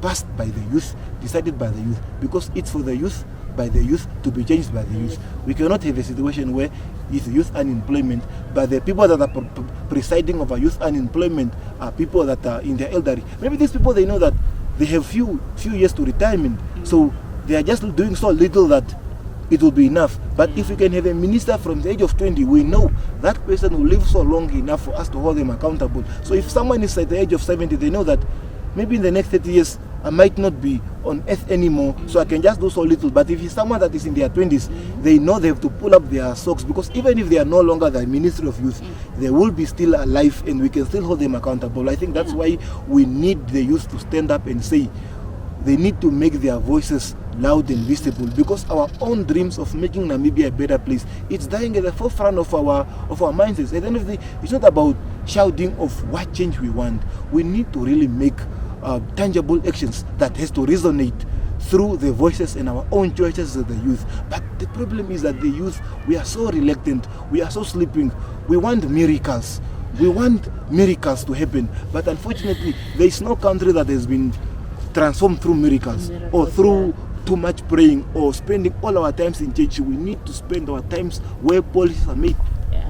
passed by the youth, decided by the youth, because it's for the youth by the youth to be changed by the youth. We cannot have a situation where it's youth unemployment, but the people that are presiding over youth unemployment are people that are in their elderly. Maybe these people, they know that they have few years to retirement, so they are just doing so little that it will be enough. But if we can have a minister from the age of 20, we know that person will live so long enough for us to hold them accountable. So if someone is at the age of 70, they know that maybe in the next 30 years, I might not be on earth anymore, so I can just do so little. But if it's someone that is in their 20s, they know they have to pull up their socks, because even if they are no longer the Ministry of Youth, they will be still alive and we can still hold them accountable. I think that's why we need the youth to stand up and say, they need to make their voices loud and visible, because our own dreams of making Namibia a better place, it's dying at the forefront of our mindsets. At the end of the day, it's not about shouting of what change we want. We need to really make tangible actions that has to resonate through the voices and our own choices of the youth. But the problem is that the youth, we are so reluctant, we are so sleeping. We want miracles. We want miracles to happen. But unfortunately, there is no country that has been transformed through miracles or through too much praying or spending all our times in church. We need to spend our times where policies are made.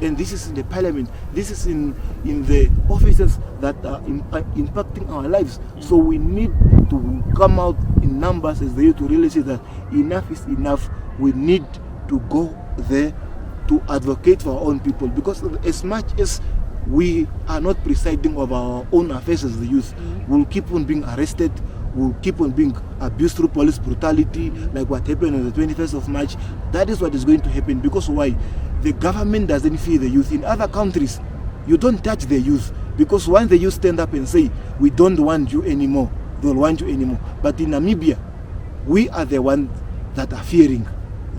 And this is in the parliament, this is in the offices that are impacting our lives. So we need to come out in numbers as the youth to really say that enough is enough. We need to go there to advocate for our own people, because as much as we are not presiding over our own affairs as the youth, we'll keep on being arrested, will keep on being abused through police brutality, like what happened on the 21st of March. That is what is going to happen. Because why? The government doesn't fear the youth. In other countries, you don't touch the youth, because once the youth stand up and say, we don't want you anymore, they don't want you anymore. But in Namibia, we are the ones that are fearing.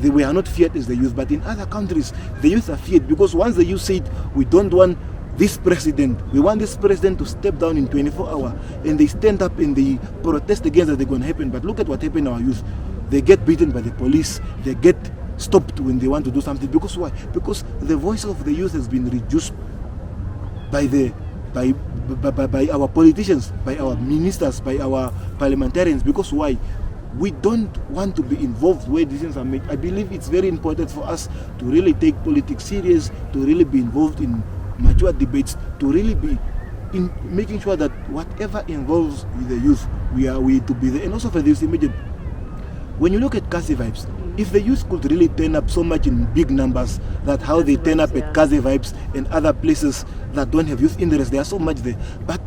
We are not feared as the youth. But in other countries, the youth are feared, because once the youth said, we don't want this president, we want this president to step down in 24 hours, and they stand up and they protest against that, they're going to happen. But look at what happened to our youth. They get beaten by the police, they get stopped when they want to do something. Because why? Because the voice of the youth has been reduced by our politicians, by our ministers, by our parliamentarians. Because why? We don't want to be involved where decisions are made. I believe it's very important for us to really take politics serious, to really be involved in mature debates, to really be in making sure that whatever involves the youth, we are to be there. And also for this immediate, when you look at Kasi Vibes, if the youth could really turn up so much in big numbers, that how they turn up at Kasi Vibes and other places that don't have youth interest, there are so much there. But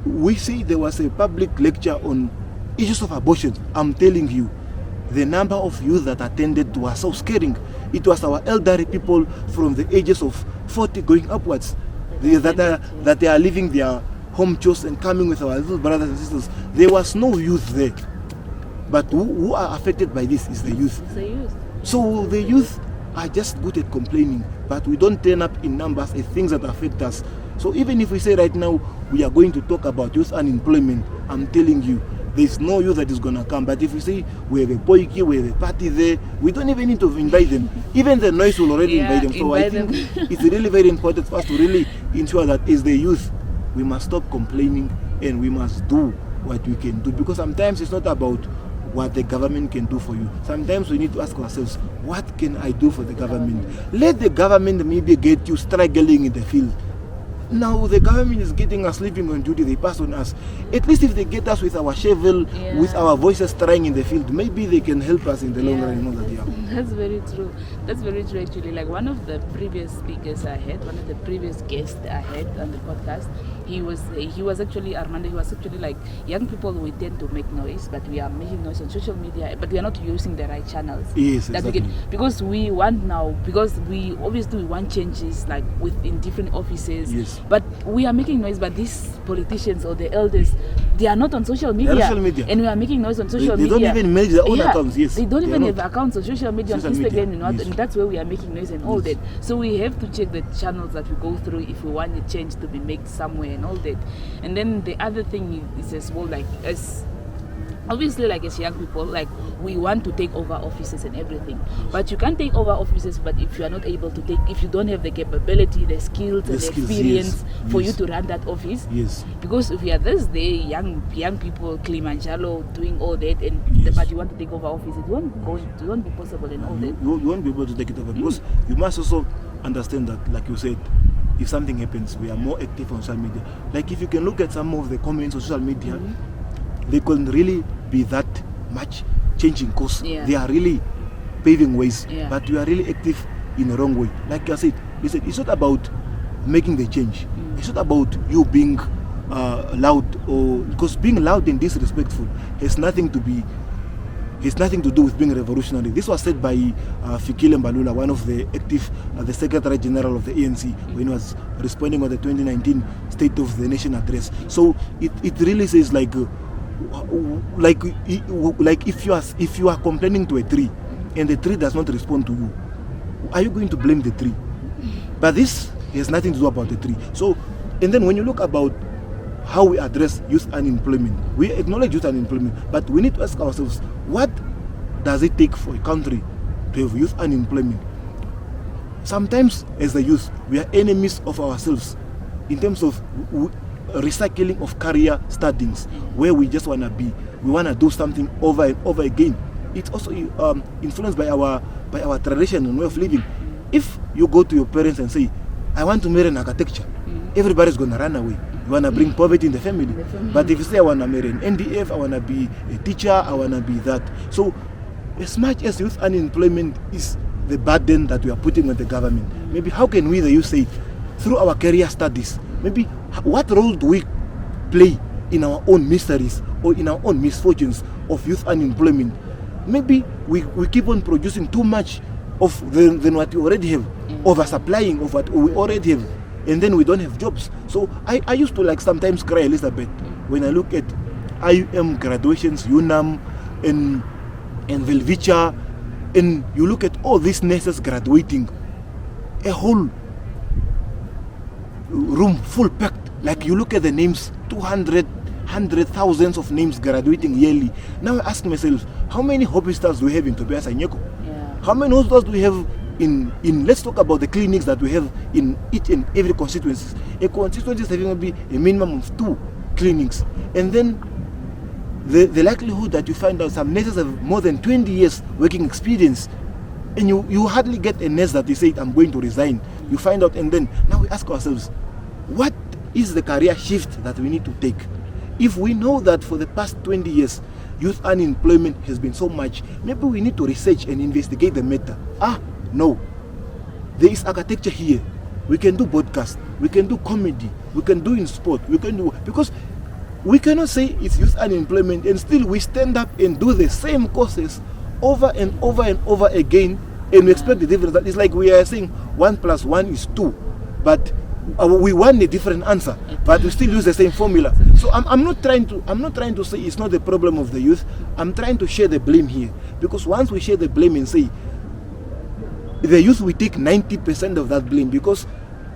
we see there was a public lecture on issues of abortion. I'm telling you, the number of youth that attended was so scaring. It was our elderly people from the ages of 40 going upwards, that they are leaving their home chores and coming with our little brothers and sisters. There was no youth there. But who are affected by this is the youth. It's the youth. So the youth are just good at complaining, but we don't turn up in numbers at things that affect us. So even if we say right now we are going to talk about youth unemployment, I'm telling you, there's no youth that is going to come. But if we say we have a poiki, we have a party there, we don't even need to invite them. Even the noise will already invite them. So I think it's really very important for us to really ensure that as the youth, we must stop complaining and we must do what we can do. Because sometimes it's not about what the government can do for you. Sometimes we need to ask ourselves, what can I do for the government? Let the government maybe get you struggling in the field. Now the government is getting us sleeping on duty, they pass on us. At least if they get us with our shovel, with our voices trying in the field, maybe they can help us in the long run. You know that, That's very true. That's very true actually. Like one of the previous speakers I had, one of the previous guests I had on the podcast, he was actually Armando, he was actually like, young people, we tend to make noise, but we are making noise on social media, but we are not using the right channels. Yes, exactly. Because we want now, because we obviously want changes like within different offices. Yes. But we are making noise, but these politicians or the elders, they are not on social media. They're on social media. And we are making noise on social media. They don't even manage their own accounts, yes. They don't even have accounts on social media, on Instagram, yes. And that's where we are making noise and all that. So we have to check the channels that we go through if we want a change to be made somewhere and all that. And then the other thing is as well, like as obviously, like as young people, like we want to take over offices and everything, but you can't take over offices. But if you are not able to if you don't have the capability, the skills, and the experience for you to run that office, because if we are this day young people, Kilimanjaro, doing all that, and but you want to take over office, it won't be possible and all that. You won't be able to take it over because you must also understand that, like you said, if something happens, we are more active on social media. Like if you can look at some of the comments on social media, they couldn't really be that much changing because they are really paving ways, but you are really active in the wrong way. Like I said, listen, it's not about making the change. It's not about you being loud, or because being loud and disrespectful has nothing to do with being revolutionary. This was said by Fikile Mbalula, one of the active, the Secretary General of the ANC, when he was responding on the 2019 State of the Nation address. So it really says like if you are complaining to a tree and the tree does not respond to you, are you going to blame the tree? But this has nothing to do about the tree. So, and then when you look about how we address youth unemployment, we acknowledge youth unemployment, but we need to ask ourselves, what does it take for a country to have youth unemployment? Sometimes as the youth, we are enemies of ourselves in terms of recycling of career startings, where we just want to be, we want to do something over and over again. It's also influenced by our tradition and way of living. If you go to your parents and say, I want to marry an architecture, everybody's going to run away. You want to bring poverty in the family. But if you say, I want to marry an NDF, I want to be a teacher, I want to be that. So as much as youth unemployment is the burden that we are putting on the government, maybe how can we, the youth, say, through our career studies, maybe what role do we play in our own miseries or in our own misfortunes of youth unemployment? Maybe we keep on producing too much of than what we already have, oversupplying of what we already have, and then we don't have jobs. So I used to like sometimes cry a little bit when I look at IUM graduations, UNAM and Velvicha, and you look at all these nurses graduating, a whole room full packed. Like you look at the names, 100,000 of names graduating yearly. Now I ask myself, how many hospitals do we have in Tobias and Nyeko? How many hospitals do we have in let's talk about the clinics that we have in each and every constituency. A constituency is having maybe a minimum of 2 clinics. And then the likelihood that you find out some nurses have more than 20 years working experience, and you hardly get a nurse that you say, I'm going to resign. You find out, and then now we ask ourselves, what is the career shift that we need to take? If we know that for the past 20 years, youth unemployment has been so much, maybe we need to research and investigate the matter. No. There is architecture here. We can do podcast, we can do comedy, we can do in sport, we can do, because we cannot say it's youth unemployment and still we stand up and do the same courses over and over and over again, and we expect the difference. It's like we are saying 1 + 1 is 2, but we want a different answer, but we still use the same formula. So I'm not trying to say it's not the problem of the youth. I'm trying to share the blame here, because once we share the blame and say the youth, we take 90% of that blame, because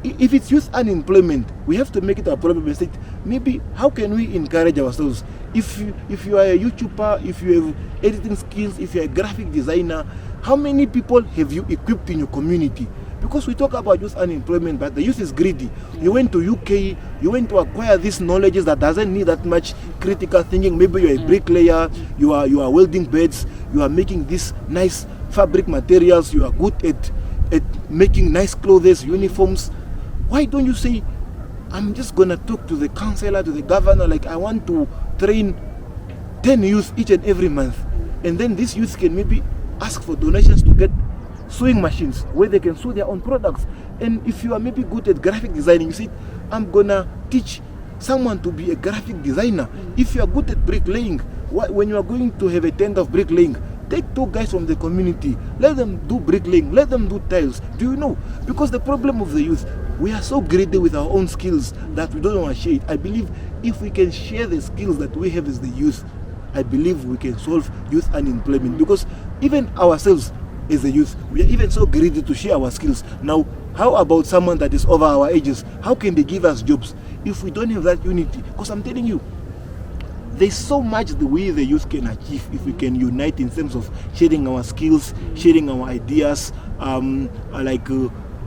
if it's youth unemployment, we have to make it our problem and say, maybe how can we encourage ourselves? If you are a YouTuber, if you have editing skills, if you're a graphic designer, how many people have you equipped in your community? Because we talk about youth unemployment, but the youth is greedy. You went to UK, you went to acquire these knowledges that doesn't need that much critical thinking. Maybe you're a bricklayer, you are welding beds, you are making these nice fabric materials, you are good at making nice clothes, uniforms. Why don't you say, I'm just gonna talk to the councillor, to the governor, like I want to train 10 youth each and every month, and then these youth can maybe ask for donations to get sewing machines where they can sew their own products. And if you are maybe good at graphic designing, you say, I'm gonna teach someone to be a graphic designer. If you are good at bricklaying, when you are going to have a tent of bricklaying, take 2 guys from the community, let them do bricklaying, let them do tiles. Do you know? Because the problem of the youth, we are so greedy with our own skills that we don't want to share it. I believe if we can share the skills that we have as the youth, I believe we can solve youth unemployment. Because even ourselves as the youth, we are even so greedy to share our skills. Now, how about someone that is over our ages? How can they give us jobs if we don't have that unity? Because I'm telling you, there's so much the way the youth can achieve if we can unite in terms of sharing our skills, sharing our ideas,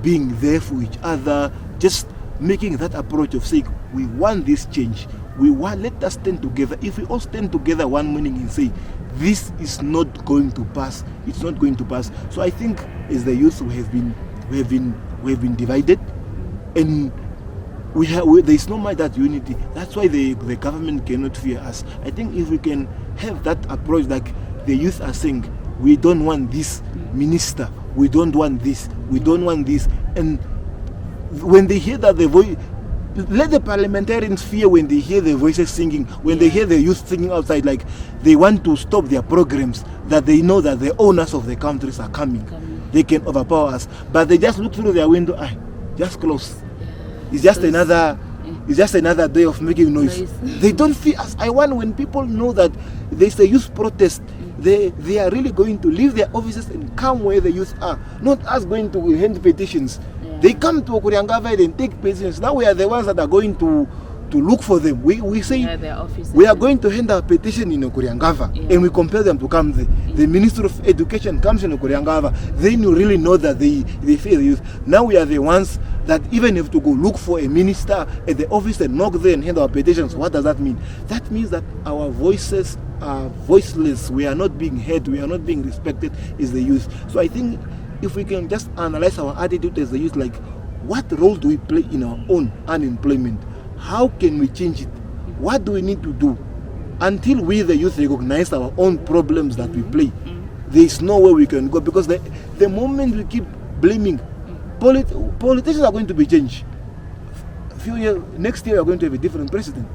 being there for each other, just making that approach of saying, we want this change. Let us stand together. If we all stand together one morning and say, this is not going to pass, it's not going to pass. So I think as the youth we have been divided, and there is no much that unity. That's why the government cannot fear us. I think if we can have that approach, like the youth are saying, we don't want this minister, we don't want this, we don't want this, and when they hear that the voice, let the parliamentarians fear when they hear the voices singing, when they hear the youth singing outside, like they want to stop their programs, that they know that the owners of the countries are coming. They can overpower us, but they just look through their window, just close. It's just another day of making noise. They don't fear us. I want when people know that there's a youth protest, they are really going to leave their offices and come where the youth are, not us going to hand petitions. They come to Okuriangava and take petitions. Now we are the ones that are going to look for them. We say we are going to hand our petition in Okuriangava, and we compel them to come there. The Minister of Education comes in Okuriangava. Then you really know that they fear the youth. Now we are the ones that even have to go look for a minister at the office and knock there and hand our petitions. What does that mean? That means that our voices are voiceless. We are not being heard. We are not being respected as the youth. So I think if we can just analyze our attitude as the youth, like what role do we play in our own unemployment? How can we change it? What do we need to do? Until we, the youth, recognize our own problems that we play, there is nowhere we can go, because the moment we keep blaming, politicians are going to be changed. Next year we are going to have a different president.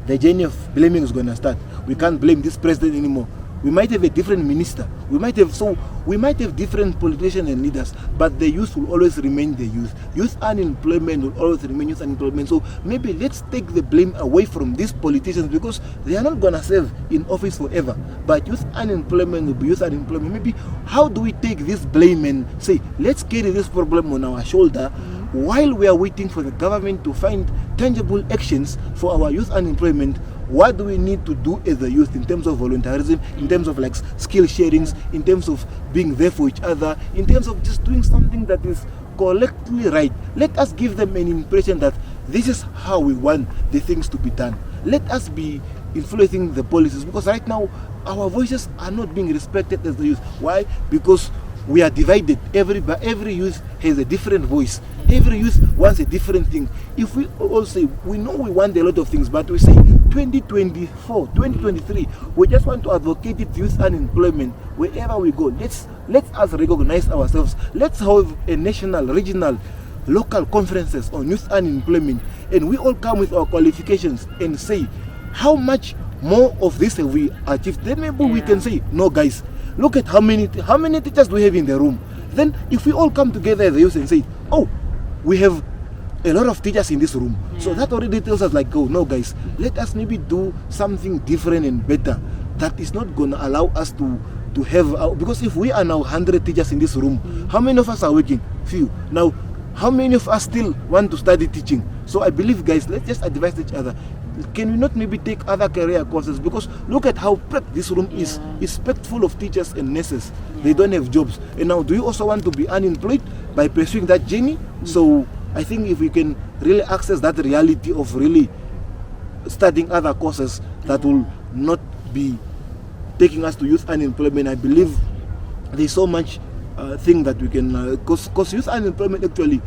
The journey of blaming is going to start. We can't blame this president anymore. We might have a different minister. We might have different politicians and leaders, but the youth will always remain the youth. Youth unemployment will always remain youth unemployment. So maybe let's take the blame away from these politicians, because they are not going to serve in office forever. But youth unemployment will be youth unemployment. Maybe how do we take this blame and say, let's carry this problem on our shoulder while we are waiting for the government to find tangible actions for our youth unemployment? What do we need to do as a youth in terms of volunteerism, in terms of like skill sharings, in terms of being there for each other, in terms of just doing something that is collectively right? Let us give them an impression that this is how we want the things to be done. Let us be influencing the policies, because right now our voices are not being respected as the youth. Why? Because we are divided. Every youth has a different voice. Every youth wants a different thing. If we all say, we know we want a lot of things, but we say 2024, 2023, we just want to advocate it, youth unemployment wherever we go. Let us recognize ourselves. Let's have a national, regional, local conferences on youth unemployment, and we all come with our qualifications and say, how much more of this have we achieved? Then maybe we can say, no guys, look at how many teachers do we have in the room. Then if we all come together as the youth and say, oh, we have a lot of teachers in this room, so that already tells us like, oh no guys, let us maybe do something different and better that is not going to allow us to have because if we are now 100 teachers in this room, how many of us are working? Few. Now how many of us still want to study teaching? So I believe, guys, let's just advise each other. Can we not maybe take other career courses? Because look at how packed this room is. It's packed full of teachers and nurses. They don't have jobs. And now, do you also want to be unemployed by pursuing that journey? So I think if we can really access that reality of really studying other courses that will not be taking us to youth unemployment, I believe there's so much thing that we can, because youth unemployment actually,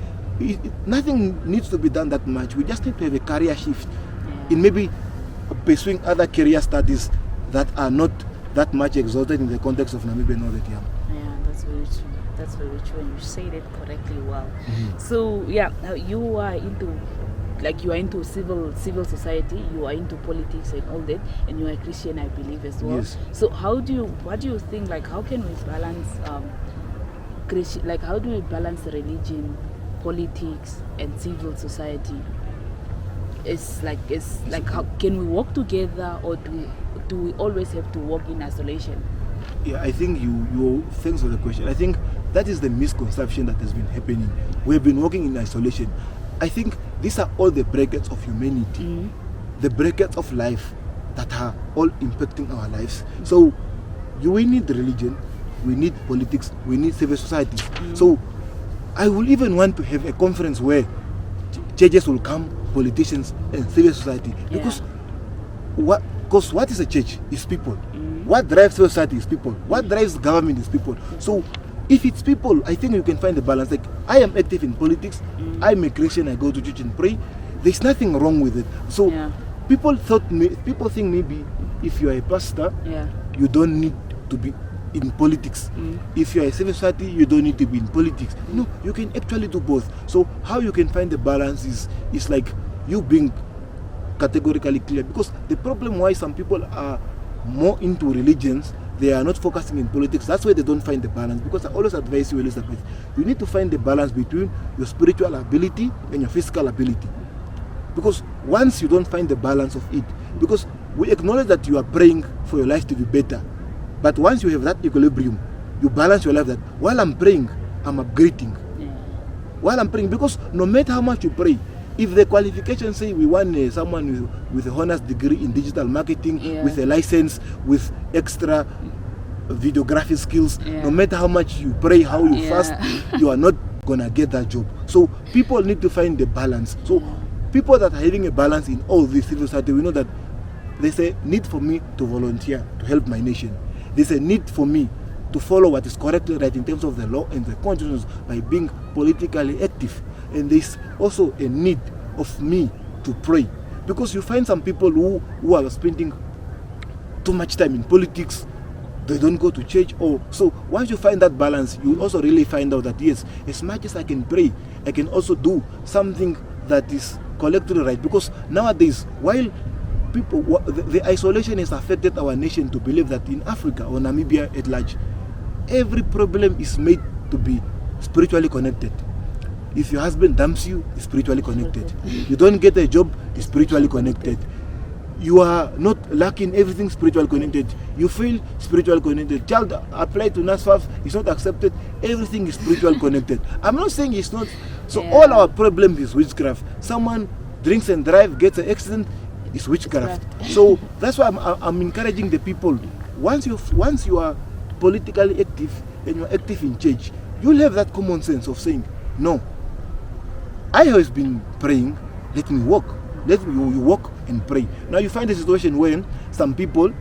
nothing needs to be done that much. We just need to have a career shift in maybe pursuing other career studies that are not that much exalted in the context of Namibia and all that. Yeah, that's very true. That's very true, and you said it correctly well. So yeah, you are into civil society, you are into politics and all that, and you are a Christian, I believe, as well. Yes. So what do you think, like, how can we balance how do we balance religion, politics, and civil society? It's like how can we work together, or do we always have to work in isolation? Yeah, I think you thanks for the question. I think that is the misconception that has been happening. We've been working in isolation. I think these are all the brackets of humanity, the brackets of life that are all impacting our lives. So we need religion, we need politics, we need civil society. So I will even want to have a conference where churches will come, politicians and civil society, because what is a church is people. What drives civil society is people. What drives government is people. So if it's people, I think you can find a balance. Like, I am active in politics, I'm a Christian, I go to church and pray. There's nothing wrong with it. So people think maybe if you are a pastor, you don't need to be in politics. If you are a civil society, you don't need to be in politics. No, you can actually do both. So how you can find the balance is like you being categorically clear. Because the problem why some people are more into religions, they are not focusing in politics. That's why they don't find the balance. Because I always advise you, Elizabeth, you need to find the balance between your spiritual ability and your physical ability. Because once you don't find the balance of it, because we acknowledge that you are praying for your life to be better, but once you have that equilibrium, you balance your life that while I'm praying, I'm upgrading. While I'm praying, because no matter how much you pray, if the qualifications say we want someone with a honors degree in digital marketing, with a license, with extra videography skills, no matter how much you pray, how you fast, you are not gonna get that job. So people need to find the balance. So people that are having a balance in all this civil society, we know that there's a need for me to volunteer to help my nation. There's a need for me to follow what is correctly right in terms of the law and the constitutions by being politically active. And there's also a need of me to pray, because you find some people who are spending too much time in politics, they don't go to church. Or so once you find that balance, you also really find out that yes, as much as I can pray, I can also do something that is collectively right. Because nowadays, while people, the isolation has affected our nation to believe that in Africa or Namibia at large, every problem is made to be spiritually connected. If your husband dumps you, it's spiritually connected. You don't get a job, it's spiritually connected. You are not lucky in everything, spiritually connected. You feel spiritually connected. Child applied to NASFAF is not accepted, everything is spiritually connected. I'm not saying it's not. So all our problems is witchcraft. Someone drinks and drives, gets an accident, it's witchcraft. So that's why I'm encouraging the people. Once you are politically active and you're active in church, you'll have that common sense of saying, no, I have been praying, let me walk. Let you walk and pray. Now you find a situation where some people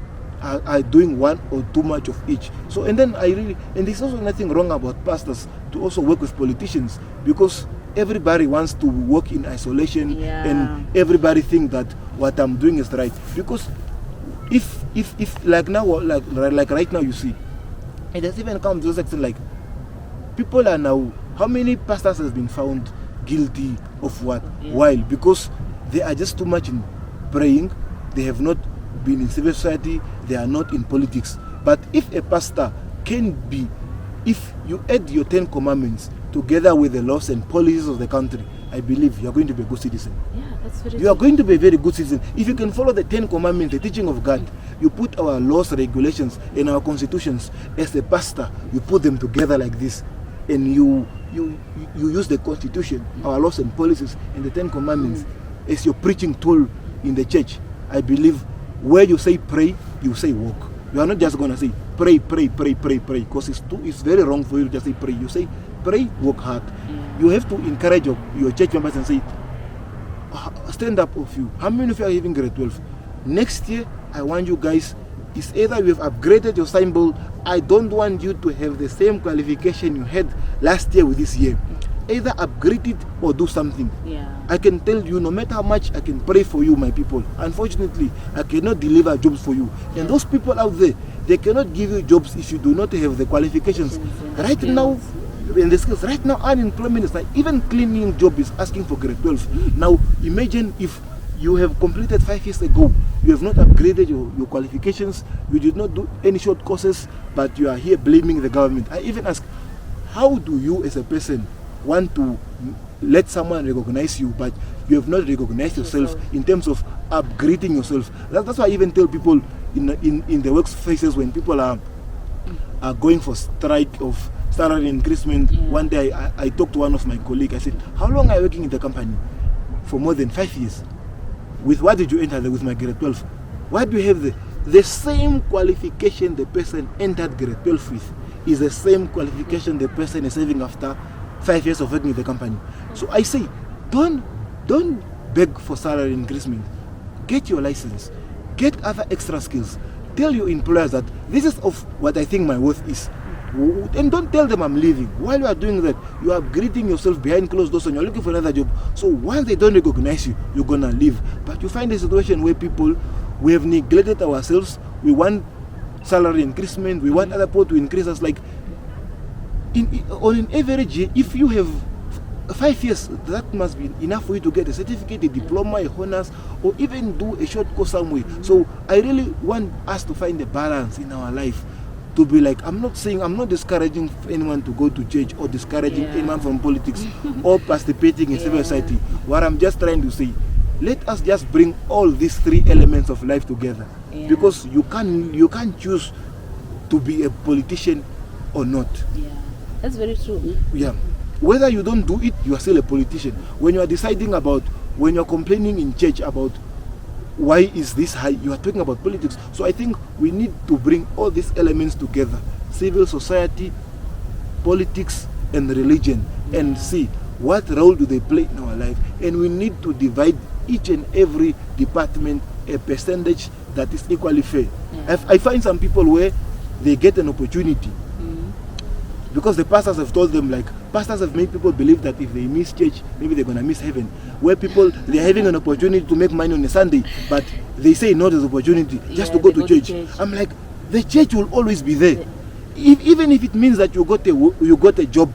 are doing one or too much of each. So and there's also nothing wrong about pastors to also work with politicians, because everybody wants to work in isolation and everybody think that what I'm doing is right. Because if like now, like right now, you see, it has even come to this extent, like people are now, how many pastors has been found guilty of what? Why? Because they are just too much in praying, they have not been in civil society, they are not in politics. But if a pastor can be, if you add your 10 commandments together with the laws and policies of the country, I believe you are going to be a good citizen. That's very You are going to be a very good citizen. If you can follow the 10 commandments, the teaching of God, you put our laws, regulations, and our constitutions, as a pastor, you put them together like this, and you use the constitution, our laws and policies, and the 10 commandments as your preaching tool in the church. I believe where you say pray, you say walk. You are not just going to say pray, because it's very wrong for you to just say pray. You say pray, work hard. You have to encourage your church members and say, stand up of you. How many of you are having grade 12? Next year, I want you guys, it's either you have upgraded your symbol. I don't want you to have the same qualification you had last year with this year. Either upgrade it or do something. I can tell you, no matter how much I can pray for you, my people, unfortunately, I cannot deliver jobs for you. And those people out there, they cannot give you jobs if you do not have the qualifications. Right now, in the skills, right now, unemployment is like, even cleaning job is asking for grade 12. Now, imagine if you have completed 5 years ago, you have not upgraded your qualifications, you did not do any short courses, but you are here blaming the government. I even ask, how do you as a person want to let someone recognize you, but you have not recognized yourself in terms of upgrading yourself? That's why I even tell people in the workplaces, when people are going for strike of salary increasement. One day I talked to one of my colleagues. I said, how long are you working in the company? For more than 5 years. With what did you enter there? With my grade 12. What do you have there? The same qualification the person entered grade 12 with is the same qualification the person is having after 5 years of working in the company. So I say, don't beg for salary increasement. Get your license. Get other extra skills. Tell your employers that this is of what I think my worth is. And don't tell them I'm leaving. While you are doing that, you are greeting yourself behind closed doors and you're looking for another job. So once they don't recognize you, you're gonna leave. But you find a situation where we have neglected ourselves. We want salary increasement. We want other people to increase us. Like on an average, if you have 5 years, that must be enough for you to get a certificate, a diploma, a honors, or even do a short course somewhere. So I really want us to find a balance in our life. To be like, I'm not discouraging anyone to go to church or discouraging anyone from politics or participating in civil society. What I'm just trying to say, let us just bring all these 3 elements of life together. Because you can't choose to be a politician or not. Yeah, that's very true. Yeah. Whether you don't do it, you are still a politician. When you are deciding about, when you are complaining in church about why is this high, you are talking about politics. So I think we need to bring all these elements together: civil society, politics, and religion, and see what role do they play in our life. And we need to divide each and every department a percentage that is equally fair. I find some people where they get an opportunity because the pastors have told them, like, pastors have made people believe that if they miss church, maybe they're going to miss heaven. Where people, they're having an opportunity to make money on a Sunday, but they say no to the opportunity just to go to church. I'm like, the church will always be there. Even if it means that you got a job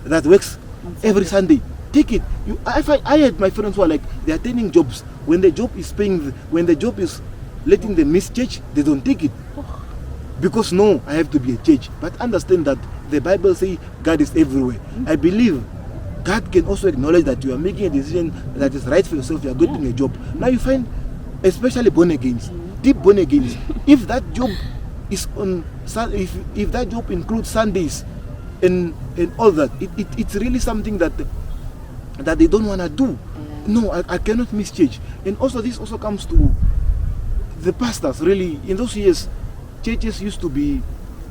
that works every Sunday, take it. I had my friends who are like, they're attending jobs. When the job is paying, when the job is letting them miss church, they don't take it. Because no, I have to be a church. But understand that the Bible says God is everywhere. I believe God can also acknowledge that you are making a decision that is right for yourself. You are getting a job. Now you find, especially born agains, deep born agains, if that job is on, if that job includes Sundays and all that, it's really something that they don't want to do. No, I cannot miss church. And also this also comes to the pastors. Really, in those years, churches used to be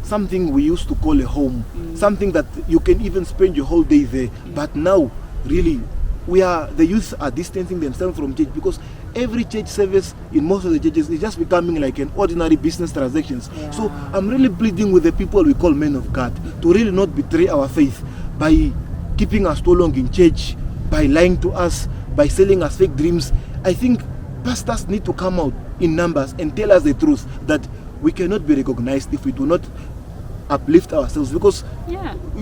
something we used to call a home, something that you can even spend your whole day there. But now, really, the youth are distancing themselves from church because every church service in most of the churches is just becoming like an ordinary business transactions. So I'm really pleading with the people we call men of God to really not betray our faith by keeping us too long in church, by lying to us, by selling us fake dreams. I think pastors need to come out in numbers and tell us the truth that we cannot be recognized if we do not uplift ourselves. Because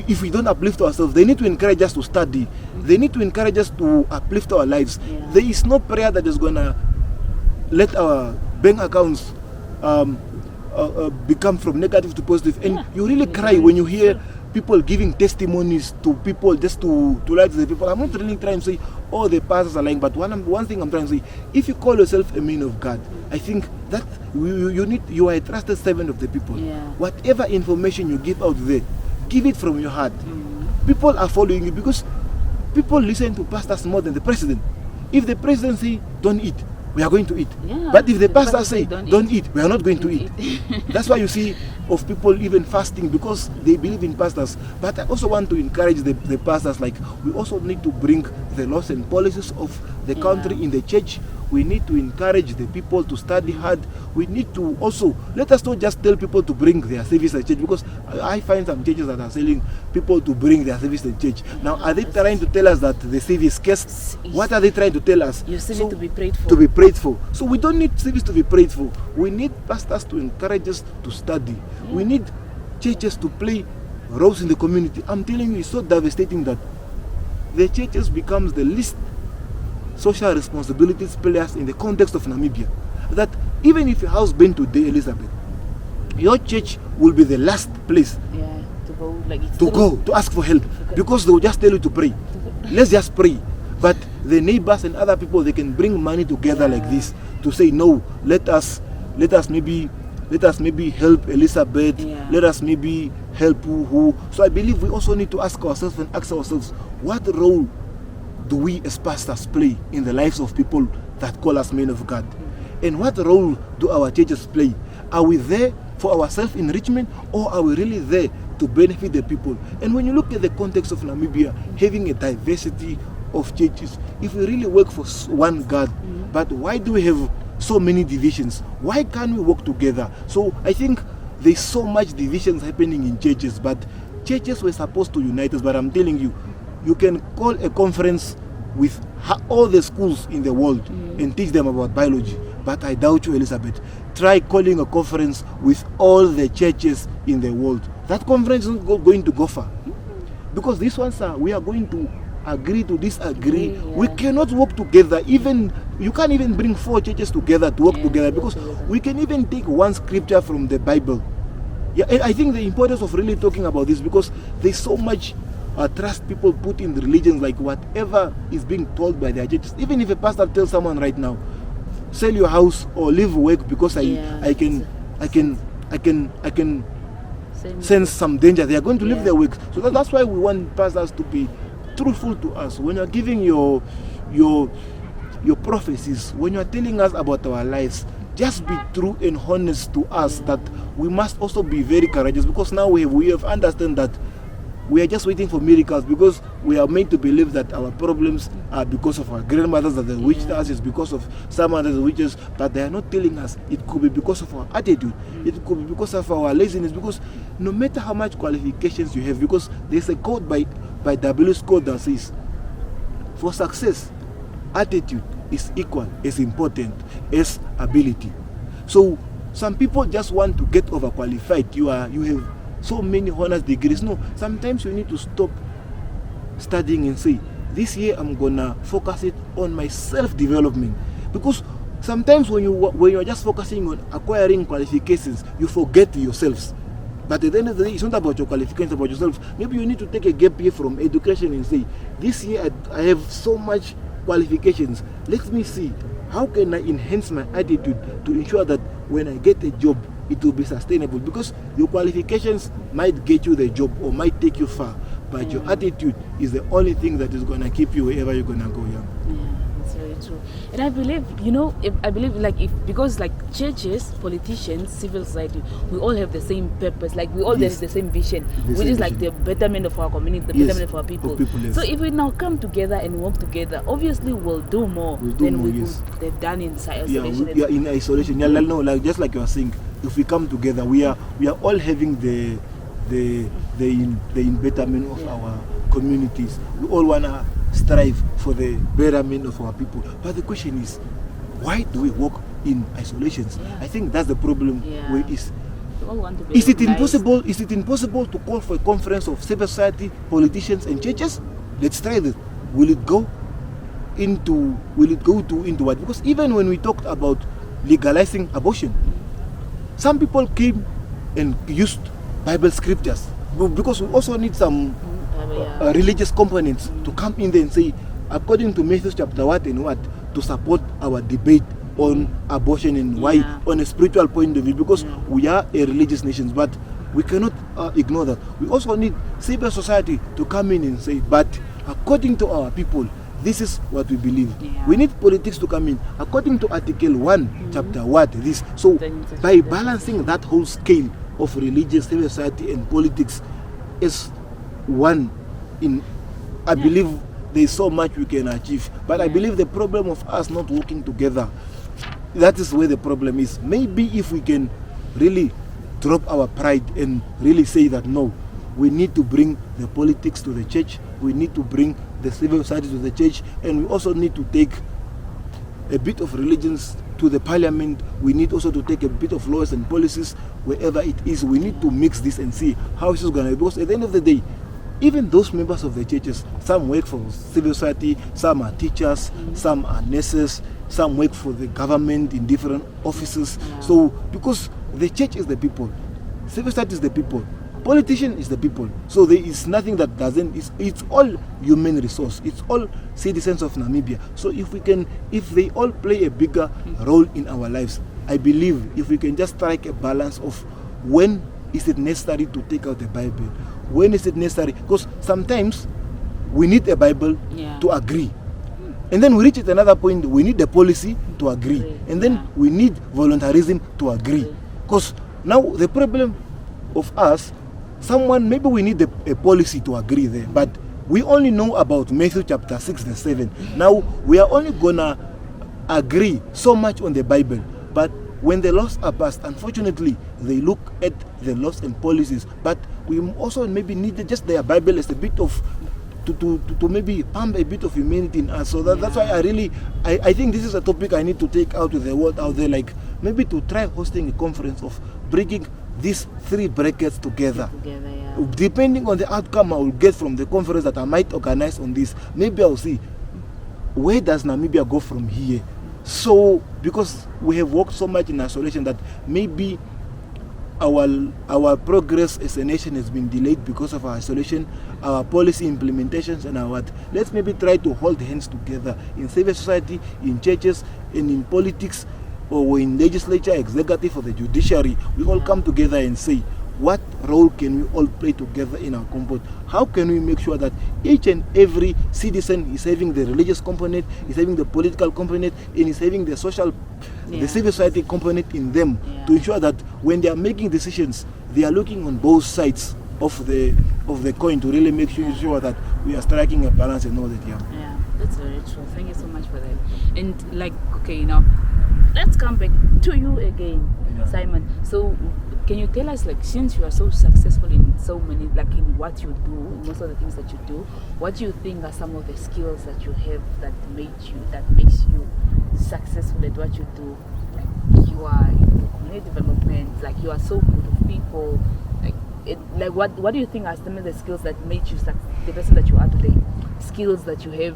if we don't uplift ourselves, they need to encourage us to study. They need to encourage us to uplift our lives. There is no prayer that is going to let our bank accounts become from negative to positive. And you really cry when you hear people giving testimonies to people just to lie to the people. I'm not really trying to say all the pastors are lying, but one thing I'm trying to say, if you call yourself a man of God, I think that you are a trusted servant of the people. Whatever information you give out there, give it from your heart. People are following you because people listen to pastors more than the president. If the president say don't eat, we are going to eat. But if the pastor say don't eat, we are not going to eat. That's why you see of people even fasting, because they believe in pastors. But I also want to encourage the pastors, like, we also need to bring the laws and policies of the country in the church. We need to encourage the people to study hard. We need to also, let us not just tell people to bring their service to church, because I find some churches that are telling people to bring their service to church. Now, are they trying to tell us that the service is cursed? What are they trying to tell us? Your service to be prayed for. To be prayed for. So we don't need service to be prayed for. We need pastors to encourage us to study. We need churches to play roles in the community. I'm telling you, it's so devastating that the churches becomes the least social responsibilities players in the context of Namibia. That even if your house burned today, Elizabeth, your church will be the last place to go to ask for help, because they will just tell you to pray. Let's just pray. But the neighbors and other people, they can bring money together like this to say, no, let us maybe help Elizabeth. Let us maybe help who. So I believe we also need to ask ourselves, what role do we as pastors play in the lives of people that call us men of God? And what role do our churches play? Are we there for our self-enrichment, or are we really there to benefit the people? And when you look at the context of Namibia, having a diversity of churches, if we really work for one God, but why do we have so many divisions? Why can't we work together? So I think there's so much divisions happening in churches, but churches were supposed to unite us. But I'm telling you, you can call a conference with all the schools in the world and teach them about biology, but I doubt you, Elizabeth. Try calling a conference with all the churches in the world. That conference is not going to go far, because these ones we are going to agree to disagree. We cannot work together. Even you can't even bring 4 churches together to work together, because we can even take one scripture from the Bible. Yeah, and I think the importance of really talking about this, because there's so much trust people put in religions, like whatever is being told by their churches. Even if a pastor tells someone right now, sell your house or leave work because I can sense some danger, they are going to leave their work. So that's why we want pastors to be truthful to us. When you're giving your prophecies, when you're telling us about our lives, just be true and honest to us. That we must also be very courageous, because now we have understand that we are just waiting for miracles, because we are made to believe that our problems are because of our grandmothers that they witched us, it's because of some other witches, but they are not telling us it could be because of our attitude, it could be because of our laziness, because no matter how much qualifications you have, because there's a quote by W. Scott that says, for success, attitude is equal as important as ability. So some people just want to get overqualified. You have so many honors degrees. No, sometimes you need to stop studying and say, this year I'm gonna focus it on my self-development. Because sometimes when you're just focusing on acquiring qualifications, you forget yourselves. But at the end of the day, it's not about your qualifications, it's about yourself. Maybe you need to take a gap year from education and say, this year I have so much qualifications. Let me see, how can I enhance my attitude to ensure that when I get a job, it will be sustainable? Because your qualifications might get you the job or might take you far, but your attitude is the only thing that is going to keep you wherever you're going to go. That's very true. And I believe, because like churches, politicians, civil society, we all have the same purpose. Like we all have the same vision, which is like the betterment of our community, the betterment of our people. So if we now come together and work together, obviously we'll do more than we would have done in isolation. Yeah, in isolation. Yeah, no, like just like you are saying, if we come together, we are all having the betterment of our communities. We all wanna strive for the betterment of our people. But the question is, why do we work in isolations? I think that's the problem. Where it is. Is it impossible? Is it impossible to call for a conference of civil society, politicians, and churches? Let's try that. Will it go into what? Because even when we talked about legalizing abortion, some people came and used Bible scriptures, because we also need some religious components to come in there and say, according to Matthew chapter what and what, to support our debate on abortion and why, on a spiritual point of view, because we are a religious nation. But we cannot ignore that. We also need civil society to come in and say, but according to our people, this is what we believe. We need politics to come in according to Article 1, chapter what, this. So by balancing that whole scale of religious, civil society, and politics as one, I believe there is so much we can achieve. But I believe the problem of us not working together, that is where the problem is. Maybe if we can really drop our pride and really say that no, we need to bring the politics to the church, we need to bring the civil society to the church, and we also need to take a bit of religions to the parliament. We need also to take a bit of laws and policies wherever it is. We need to mix this and see how this is going to be. Because at the end of the day, even those members of the churches, some work for civil society, some are teachers, some are nurses, some work for the government in different offices. So because the church is the people, civil society is the people, politician is the people. So there is nothing that doesn't, it's all human resource, it's all citizens of Namibia. So if they all play a bigger role in our lives, I believe if we can just strike a balance of when is it necessary to take out the Bible, when is it necessary, because sometimes we need a Bible to agree, And then we reach at another point, we need the policy to agree. And then we need voluntarism to agree. Because now the problem of us, maybe we need a policy to agree there, but we only know about Matthew chapter 6 and 7. Now we are only gonna agree so much on the Bible, but when the laws are passed, unfortunately, they look at the laws and policies. But we also maybe need just their Bible as a bit of to maybe pump a bit of humanity in us. So that's why I think this is a topic I need to take out to the world out there, like maybe to try hosting a conference of bringing these three brackets together. Depending on the outcome I will get from the conference that I might organize on this, maybe I'll see where does Namibia go from here. So because we have worked so much in isolation that maybe our progress as a nation has been delayed because of our isolation, our policy implementations, and let's maybe try to hold hands together in civil society, in churches, and in politics, or in legislature, executive, or the judiciary. We all come together and say, what role can we all play together in our comfort? How can we make sure that each and every citizen is having the religious component, is having the political component, and is having the social, the civil society component in them, to ensure that when they are making decisions, they are looking on both sides of the coin to really make sure that we are striking a balance and all that. Yeah, that's very true. Thank you so much for that. And okay, now let's come back to you again, Simon. So can you tell us, like, since you are so successful in so many, like in what you do, most of the things that you do, what do you think are some of the skills that you have that makes you successful at what you do? Like, you are in community development, like you are so good with people. What do you think are some of the skills that make you the person that you are today? Skills that you have.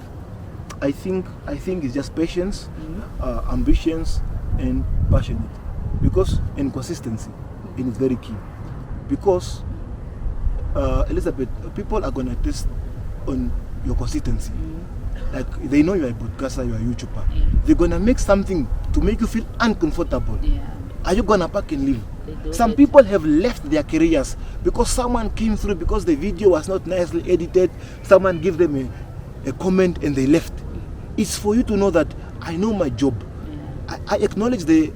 I think it's just patience, ambitions, and passionate, and consistency. And it's very key, because Elizabeth, people are gonna test on your consistency. Like, they know you are a broadcaster, you are a YouTuber. They're gonna make something to make you feel uncomfortable. Are you gonna pack and leave? Some people have left their careers because someone came through, because the video was not nicely edited. Someone gave them a comment and they left. It's for you to know that I know my job. I acknowledge the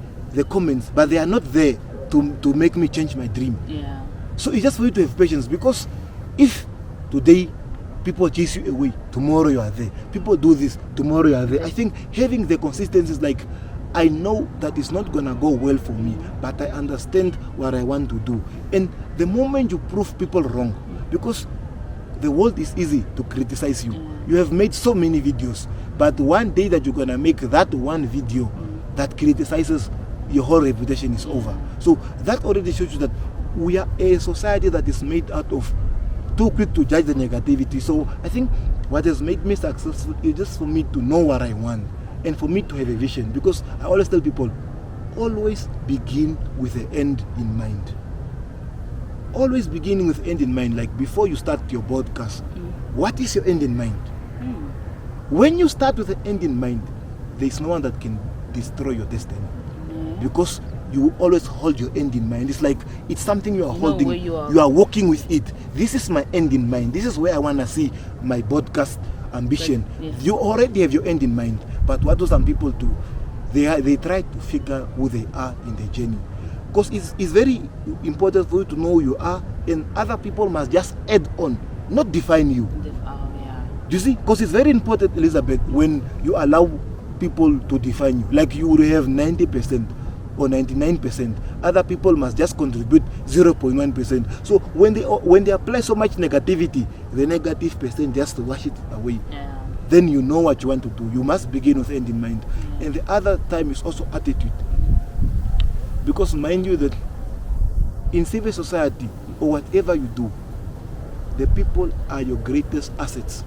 comments, but they are not there to make me change my dream. So it's just for you to have patience, because if today people chase you away, tomorrow you are there. People do this, tomorrow you are there. I think having the consistency is like, I know that it's not gonna go well for me, but I understand what I want to do. And the moment you prove people wrong, because the world is easy to criticize you. You have made so many videos, but one day that you're gonna make that one video that criticizes, your whole reputation is over. So that already shows you that we are a society that is made out of too quick to judge the negativity. So I think what has made me successful is just for me to know what I want, and for me to have a vision, because I always tell people, always begin with the end in mind. Always beginning with end in mind. Like, before you start your podcast, what is your end in mind? When you start with the end in mind, there is no one that can destroy your destiny, because you always hold your end in mind. It's like it's something you are holding. You are working with it. This is my end in mind. This is where I want to see my podcast ambition. You already have your end in mind. But what do some people do? They try to figure who they are in the journey. Because it's very important for you to know who you are, and other people must just add on, not define you. Do you see? Because it's very important, Elizabeth, when you allow people to define you. Like, you will have 90% or 99%. Other people must just contribute 0.1%. So when they apply so much negativity, the negative percent just wash it away. Then you know what you want to do. You must begin with end in mind. And the other time is also attitude. Because mind you that in civil society, or whatever you do, the people are your greatest assets.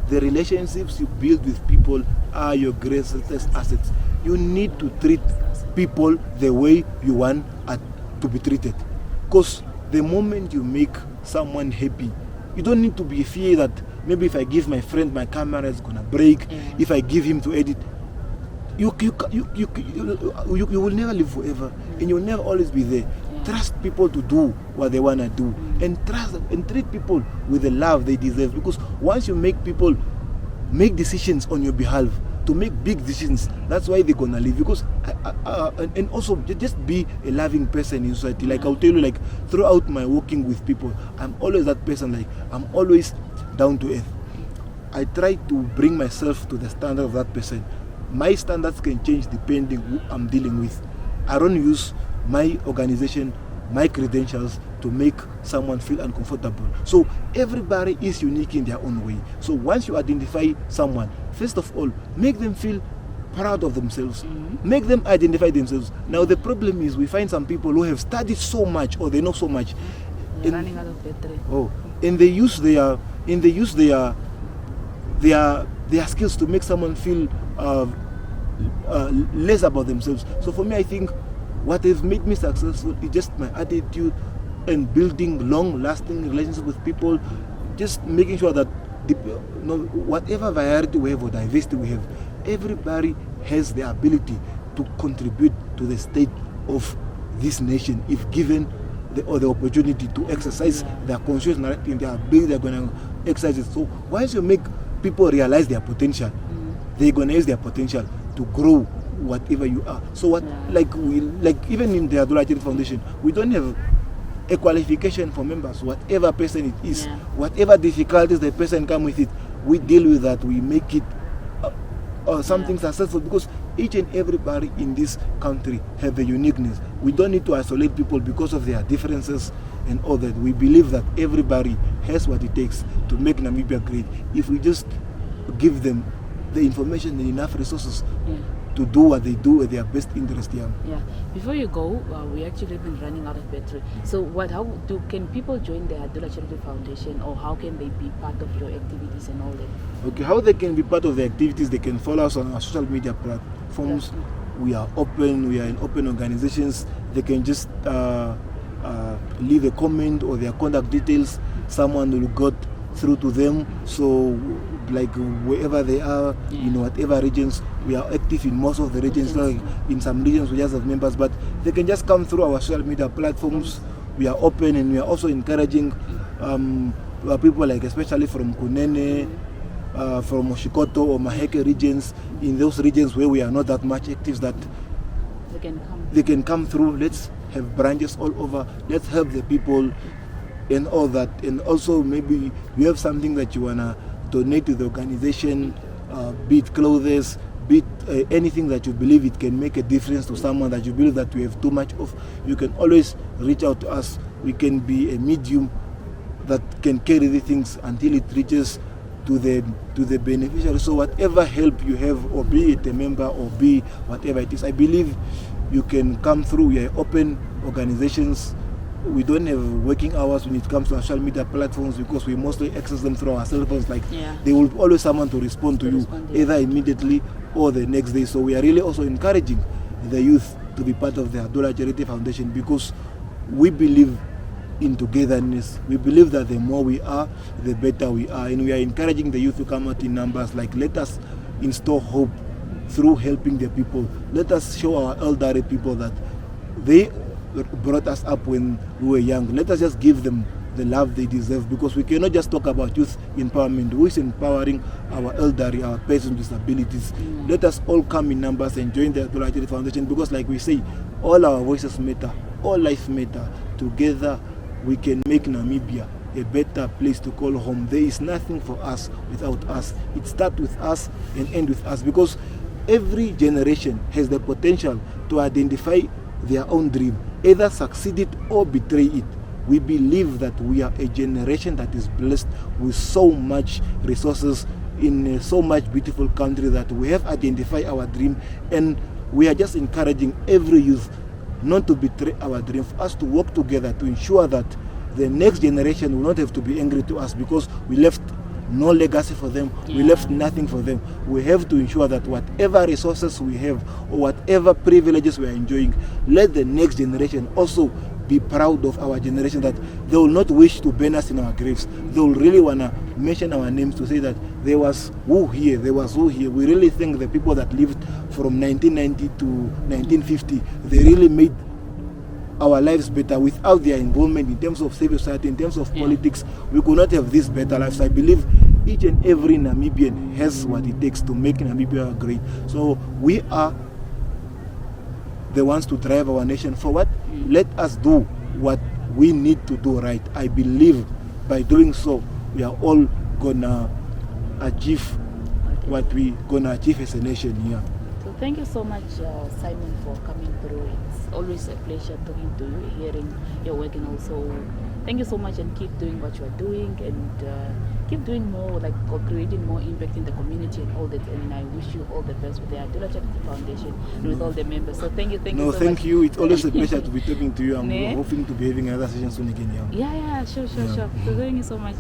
The relationships you build with people are your greatest assets. You need to treat people the way you want to be treated. Because the moment you make someone happy, you don't need to be fear that maybe if I give my friend my camera, it's gonna break. If I give him to edit, you will never live forever, and you'll never always be there. Trust people to do what they want to do, and trust and treat people with the love they deserve, because once you make people make decisions on your behalf, to make big decisions. That's why they're gonna leave. Because and also just be a loving person in society. Like I'll tell you, like throughout my working with people, I'm always that person. Like I'm always down to earth. I try to bring myself to the standard of that person. My standards can change depending who I'm dealing with. I don't use my organization, my credentials to make someone feel uncomfortable. So everybody is unique in their own way. So once you identify someone, first of all, make them feel proud of themselves. Make them identify themselves. Now the problem is we find some people who have studied so much or they know so much. They're running out of battery. And they use their skills to make someone feel less about themselves. So for me, I think what has made me successful is just my attitude and building long-lasting relationships with people, just making sure that whatever variety we have or diversity we have, everybody has the ability to contribute to the state of this nation if given the opportunity to exercise their conscious narrative, their ability, they're going to exercise it. So once you make people realize their potential, they're going to use their potential to grow whatever you are. So what, like even in the Hadula Charity Foundation, we don't have a qualification for members. Whatever person it is, whatever difficulties the person come with it, we deal with that. We make it something successful, because each and everybody in this country have a uniqueness. We don't need to isolate people because of their differences and all that. We believe that everybody has what it takes to make Namibia great if we just give them the information and enough resources to do what they do at their best interest. Before you go, we actually been running out of battery. So can people join the Hadula Charity Foundation, or how can they be part of your activities and all that? Okay, how they can be part of the activities? They can follow us on our social media platforms. We are open. We are in open organizations. They can just leave a comment or their contact details. Someone will get through to them. So like wherever they are, in whatever regions, we are active in most of the regions. Like in some regions we just have members, but they can just come through our social media platforms. We are open, and we are also encouraging people, like especially from Kunene, from Oshikoto or Maheke regions, in those regions where we are not that much active, that they can come through. Let's have branches all over. Let's help the people and all that. And also maybe you have something that you wanna donate to the organization, be it clothes, be it anything that you believe it can make a difference to someone that you believe that we have too much of. You can always reach out to us. We can be a medium that can carry the things until it reaches to the beneficiary. So whatever help you have, or be it a member or be whatever it is, I believe you can come through. We are open organizations. We don't have working hours when it comes to social media platforms, because we mostly access them through our cell phones. Like there will always someone to respond to you, either immediately or the next day. So we are really also encouraging the youth to be part of the Hadula Charity Foundation, because we believe in togetherness. We believe that the more we are, the better we are, and we are encouraging the youth to come out in numbers. Like, let us instill hope through helping the people. Let us show our elderly people that they brought us up when we were young. Let us just give them the love they deserve, because we cannot just talk about youth empowerment. Who is empowering our elderly, our persons with disabilities? Let us all come in numbers and join the Hadula Charity Foundation, because like we say, all our voices matter, all life matter. Together we can make Namibia a better place to call home. There is nothing for us without us. It starts with us and ends with us, because every generation has the potential to identify their own dream, either succeed it or betray it. We believe that we are a generation that is blessed with so much resources in so much beautiful country, that we have identified our dream, and we are just encouraging every youth not to betray our dream, for us to work together to ensure that the next generation will not have to be angry to us because we left no legacy for them, we left nothing for them. We have to ensure that whatever resources we have or whatever privileges we are enjoying, let the next generation also be proud of our generation, that they will not wish to burn us in our graves. They will really want to mention our names to say that there was who here, there was who here. We really think the people that lived from 1990 to 1950, they really made our lives better. Without their involvement in terms of civil society, in terms of politics, we could not have this better lives. I believe each and every Namibian has what it takes to make Namibia great. So we are the ones to drive our nation forward. Let us do what we need to do right. I believe by doing so, we are all gonna achieve what we gonna achieve as a nation here. So thank you so much, Simon, for coming through. It's always a pleasure talking to you, hearing your work, and also thank you so much, and keep doing what you are doing, and keep doing more, like creating more impact in the community and all that. And I wish you all the best with the Hadula Charity Foundation and with all the members. So thank you so much. Thank you. It's always a pleasure to be talking to you. I'm hoping to be having another session soon again. Yeah, sure. So thank you so much.